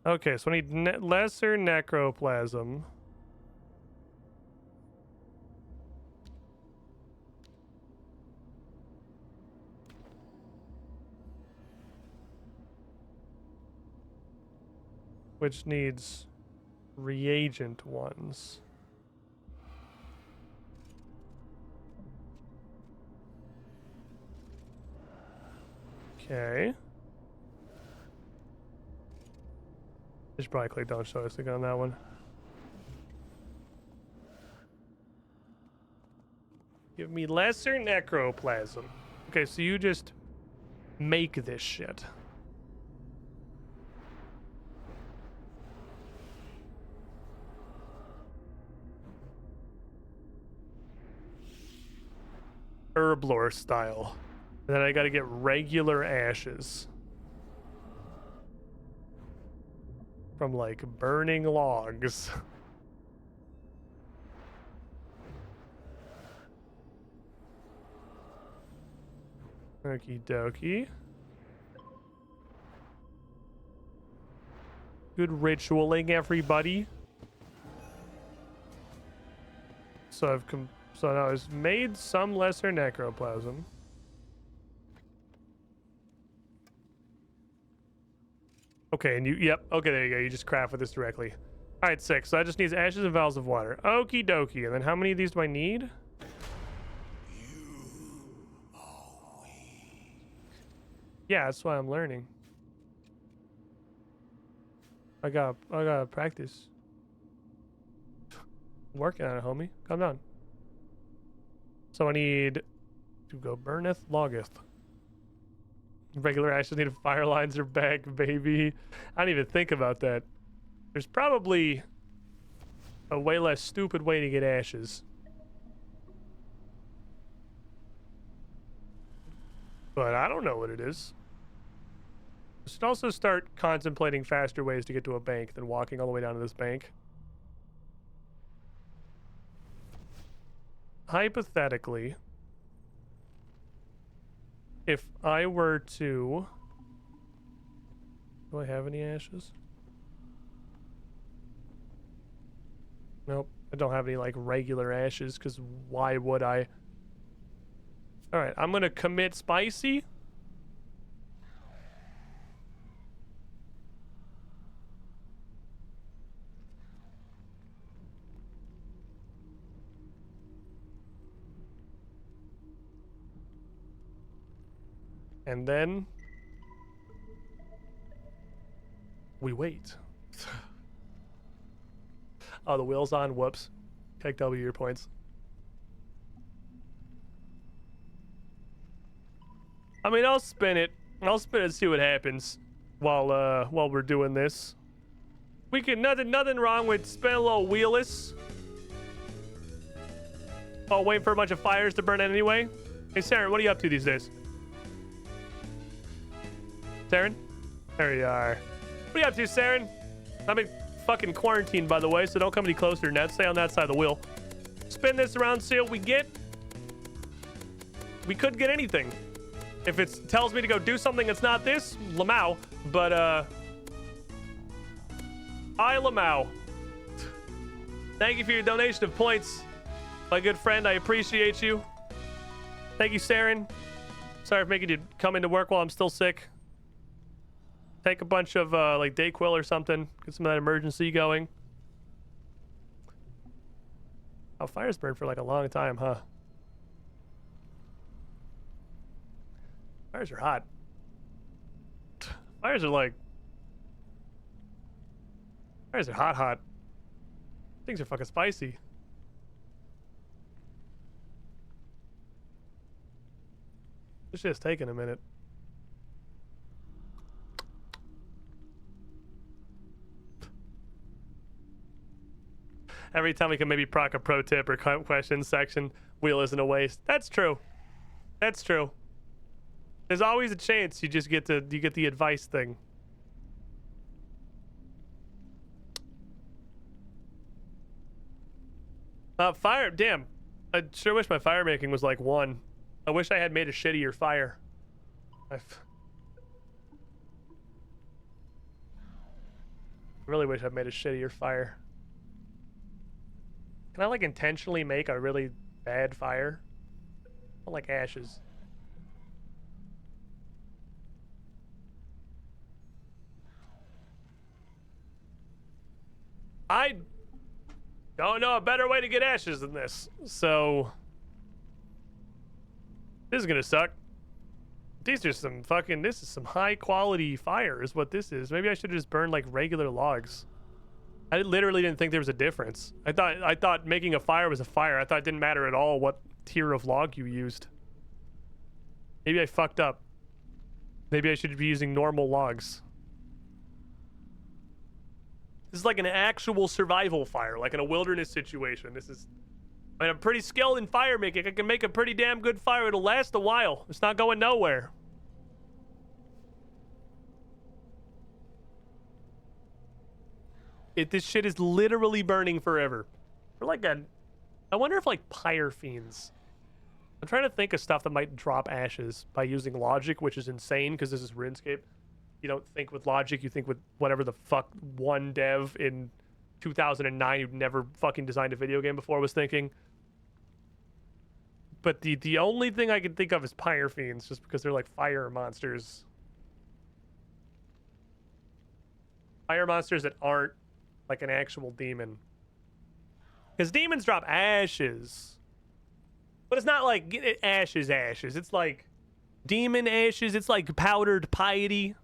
Okay, so I need lesser necroplasm. Which needs reagent ones. Okay. I should probably click don't show us again on that one. Give me lesser necroplasm. Okay, so you just make this shit. Herblore style. And then I gotta get regular ashes. from like burning logs. Okie dokie. Good ritualing, everybody. So so now I've made some lesser necroplasm. Okay, and yep, okay, there you go. You just craft with this directly. All right, 6. So that just needs ashes and vials of water. Okie dokie. And then how many of these do I need? Yeah, that's why I'm learning. I gotta practice. I'm working on it, homie. Calm down. So I need to go burneth, loggeth. Regular ashes need fire lines are back, baby. I didn't even think about that. There's probably a way less stupid way to get ashes. But I don't know what it is. I should also start contemplating faster ways to get to a bank than walking all the way down to this bank. Hypothetically, if I were to... Do I have any ashes? Nope. I don't have any, like, regular ashes, because why would I? Alright, I'm gonna commit spicy. And then we wait. Oh, the wheel's on. Whoops. Take W your points. I mean, I'll spin it. I'll spin it and see what happens while we're doing this. We can nothing wrong with spinning a little wheelless. Oh, waiting for a bunch of fires to burn anyway. Hey, Saren, what are you up to these days? Saren? There you are. What are you up to, Saren? I'm in fucking quarantine, by the way, so don't come any closer than that. Stay on that side of the wheel. Spin this around, see what we get. We could get anything. If it tells me to go do something that's not this, Lamau. But, I Lamau. Thank you for your donation of points, my good friend. I appreciate you. Thank you, Saren. Sorry for making you come into work while I'm still sick. Take a bunch of, like, Dayquil or something. Get some of that emergency going. Oh, fires burn for, like, a long time, huh? Fires are hot. Fires are, like... Fires are hot. Things are fucking spicy. This shit's taking a minute. Every time we can maybe proc a pro tip or question section, wheel isn't a waste. That's true. That's true. There's always a chance you just get the advice thing. Fire, damn. I sure wish my fire making was like 1. I wish I had made a shittier fire. I really wish I'd made a shittier fire. Can I, like, intentionally make a really bad fire? I like ashes. I don't know a better way to get ashes than this. So this is gonna suck. These are some fucking, this is some high quality fire is what this is. Maybe I should just burn like regular logs. I literally didn't think there was a difference. I thought making a fire was a fire. I thought it didn't matter at all what tier of log you used. Maybe I fucked up. Maybe I should be using normal logs. This is like an actual survival fire, like in a wilderness situation. This is... I mean, I'm pretty skilled in fire making. I can make a pretty damn good fire. It'll last a while. It's not going nowhere. This shit is literally burning forever. Or like I wonder if like pyre fiends. I'm trying to think of stuff that might drop ashes by using logic, which is insane because this is RuneScape. You don't think with logic, you think with whatever the fuck one dev in 2009 who'd never fucking designed a video game before was thinking. But the only thing I can think of is pyre fiends, just because they're like fire monsters. Fire monsters that aren't like an actual demon. Because demons drop ashes. But it's not like ashes. It's like demon ashes. It's like powdered piety.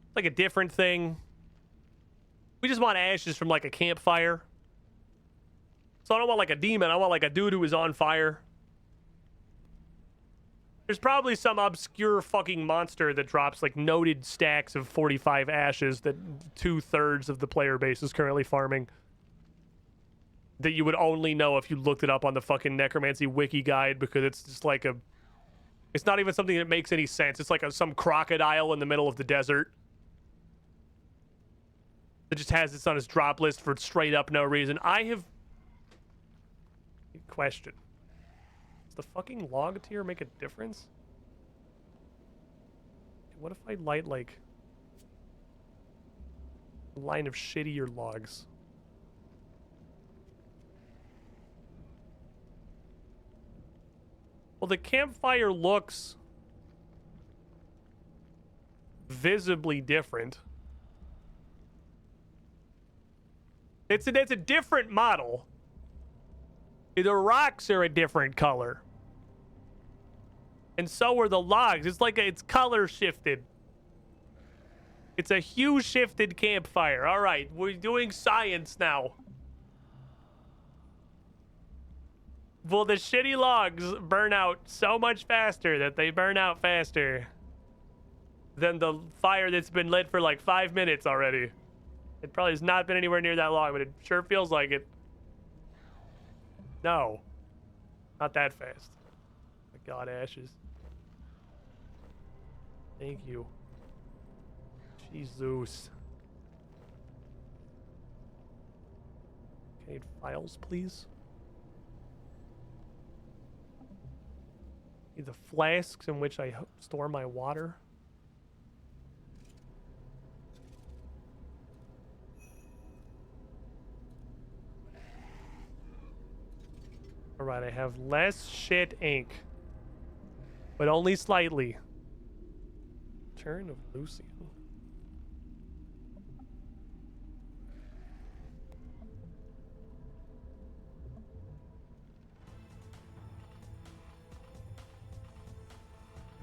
It's like a different thing. We just want ashes from like a campfire. So I don't want like a demon. I want like a dude who is on fire. There's probably some obscure fucking monster that drops like noted stacks of 45 ashes that 2/3 of the player base is currently farming. That you would only know if you looked it up on the fucking Necromancy wiki guide, because it's just like a... It's not even something that makes any sense. It's like some crocodile in the middle of the desert. It just has this on his drop list for straight up no reason. I have... Question. Does the fucking log tier make a difference? What if I light like a line of shittier logs? Well, the campfire looks visibly different. It's a different model. The rocks are a different color. And so are the logs. It's like it's color shifted. It's a hue shifted campfire. All right, we're doing science now. Well, the shitty logs burn out so much faster that they burn out faster than the fire that's been lit for like 5 minutes already. It probably has not been anywhere near that long, but it sure feels like it. No. Not that fast. My God, ashes. Thank you. Jesus. Can I need files, please? Need the flasks in which I store my water. Alright, I have less shit ink. But only slightly. Turn of Lucian.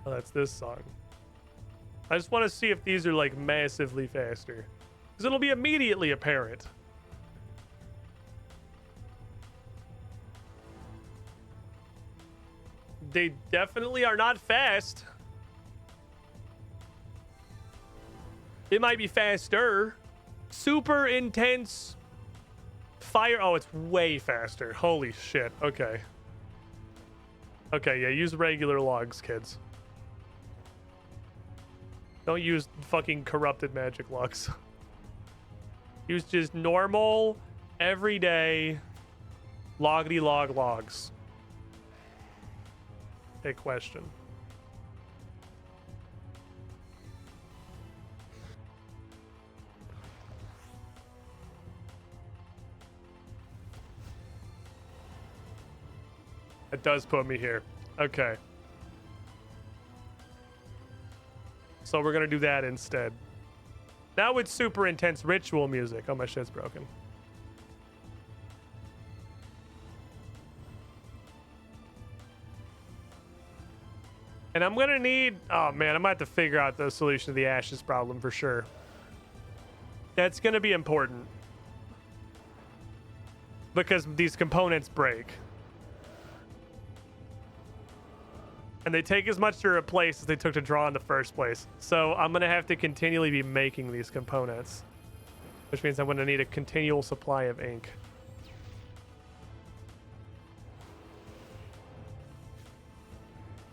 Oh, that's this song. I just want to see if these are like massively faster. Because it'll be immediately apparent. They definitely are not fast. It might be faster. Super intense fire. Oh, it's way faster. Holy shit. Okay. Okay, yeah, use regular logs, kids. Don't use fucking corrupted magic logs. Use just normal, everyday, loggedy log logs. A question. It does put me here. Okay. So we're gonna do that instead. Now with super intense ritual music. Oh, my shit's broken. And I'm gonna need... Oh man, I'm gonna have to figure out the solution to the ashes problem for sure. That's gonna be important. Because these components break. And they take as much to replace as they took to draw in the first place. So I'm gonna have to continually be making these components. Which means I'm gonna need a continual supply of ink.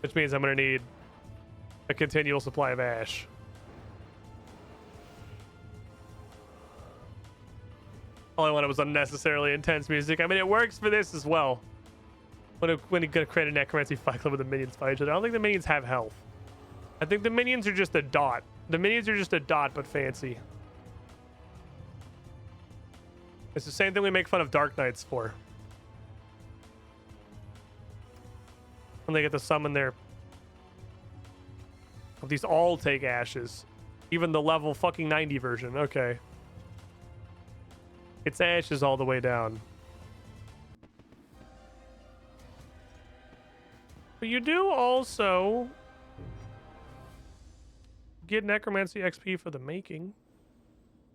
Which means I'm gonna need a continual supply of ash. All I wanted was unnecessarily intense music. I mean, it works for this as well. When you're gonna create a necromancy fight club with the minions fight each other, I don't think the minions have health. I think the minions are just a dot. The minions are just a dot, but fancy. It's the same thing we make fun of Dark Knights for. When they get to summon their... These all take ashes. Even the level fucking 90 version. Okay. It's ashes all the way down. But you do also get necromancy XP for the making.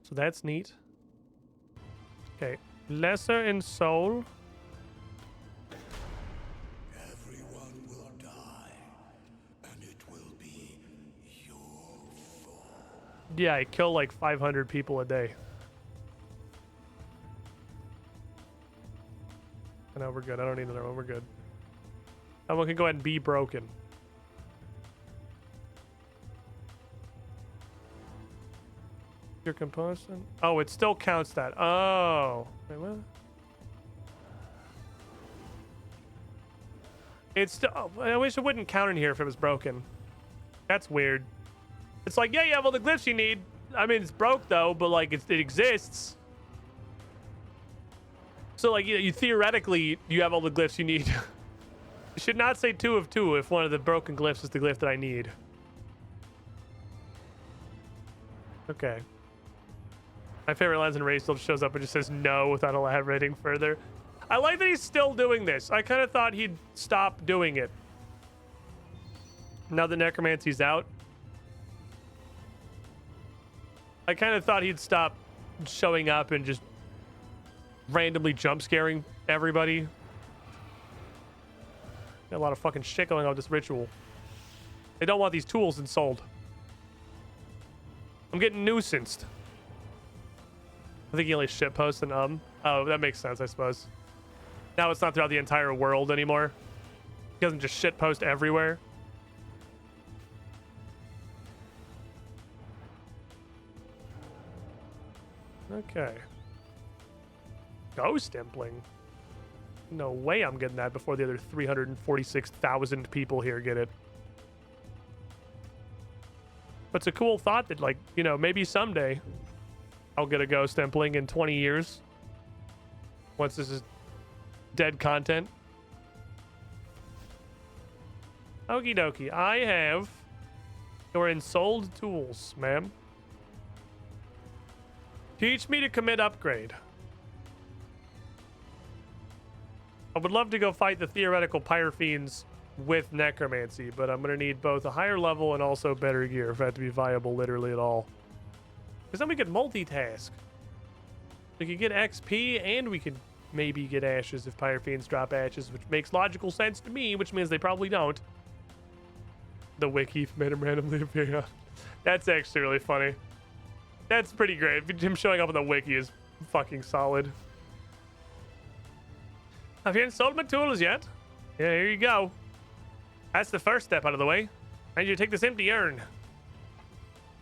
So that's neat. Okay. Lesser in soul. Everyone will die, and it will be your fault. Yeah, I kill like 500 people a day. No, we're good. I don't need another one. We're good. That one can go ahead and be broken. Your composition? Oh, it still counts that. Oh. Wait, what? It's still... Oh, I wish it wouldn't count in here if it was broken. That's weird. It's like, yeah, you have all the glyphs you need. I mean, it's broke, though, but, like, it exists. So, like, you theoretically, you have all the glyphs you need. You should not say 2 of 2 if one of the broken glyphs is the glyph that I need. Okay. My favorite lines in Ray still shows up and just says no without elaborating further. I like that he's still doing this. I kind of thought he'd stop doing it. Now the necromancy's out. I kind of thought he'd stop showing up and just randomly jump scaring everybody. Got a lot of fucking shit going on with this ritual. They don't want these tools sold. I'm getting nuisanced. I think he only shitposts and Oh, that makes sense, I suppose. Now it's not throughout the entire world anymore. He doesn't just shitpost everywhere. Okay. Ghost impling. No way I'm getting that before the other 346,000 people here get it. But it's a cool thought that, like, you know, maybe someday I'll get a ghost impling in 20 years. Once this is dead content. Okie dokie. I have your ensouled tools, ma'am. Teach me to commit upgrade. I would love to go fight the theoretical pyre fiends with necromancy, but I'm going to need both a higher level and also better gear for that to be viable literally at all. Because then we could multitask. We could get XP and we could maybe get ashes if pyre fiends drop ashes, which makes logical sense to me, which means they probably don't. The wiki made him randomly appear. That's actually really funny. That's pretty great. Him showing up on the wiki is fucking solid. Have you installed my tools yet? Yeah, here you go. That's the first step out of the way. I need you to take this empty urn.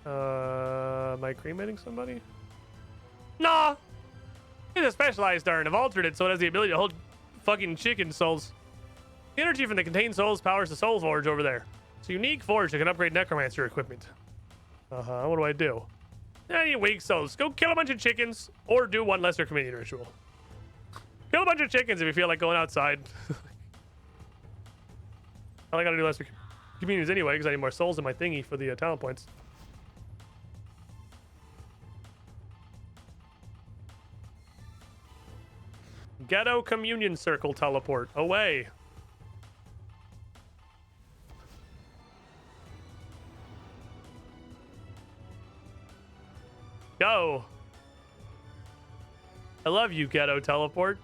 Am I cremating somebody? Nah. It's a specialized urn. I've altered it so it has the ability to hold fucking chicken souls. The energy from the contained souls powers the soul forge over there. It's a unique forge that can upgrade necromancer equipment. Uh-huh, what do I do? You weak souls. Go kill a bunch of chickens or do one lesser communion ritual. Kill a bunch of chickens if you feel like going outside. I gotta do lesser communions anyway because I need more souls in my thingy for the talent points. Ghetto communion circle teleport. Away. Go. I love you, ghetto teleport.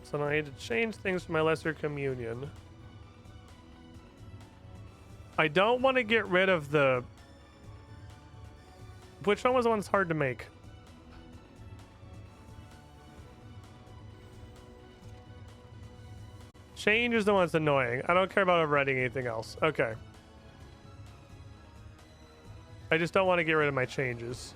So now I need to change things for my lesser communion. I don't want to get rid of the... Which one was the one that's hard to make? Change is the one that's annoying. I don't care about overwriting anything else. Okay. I just don't want to get rid of my changes.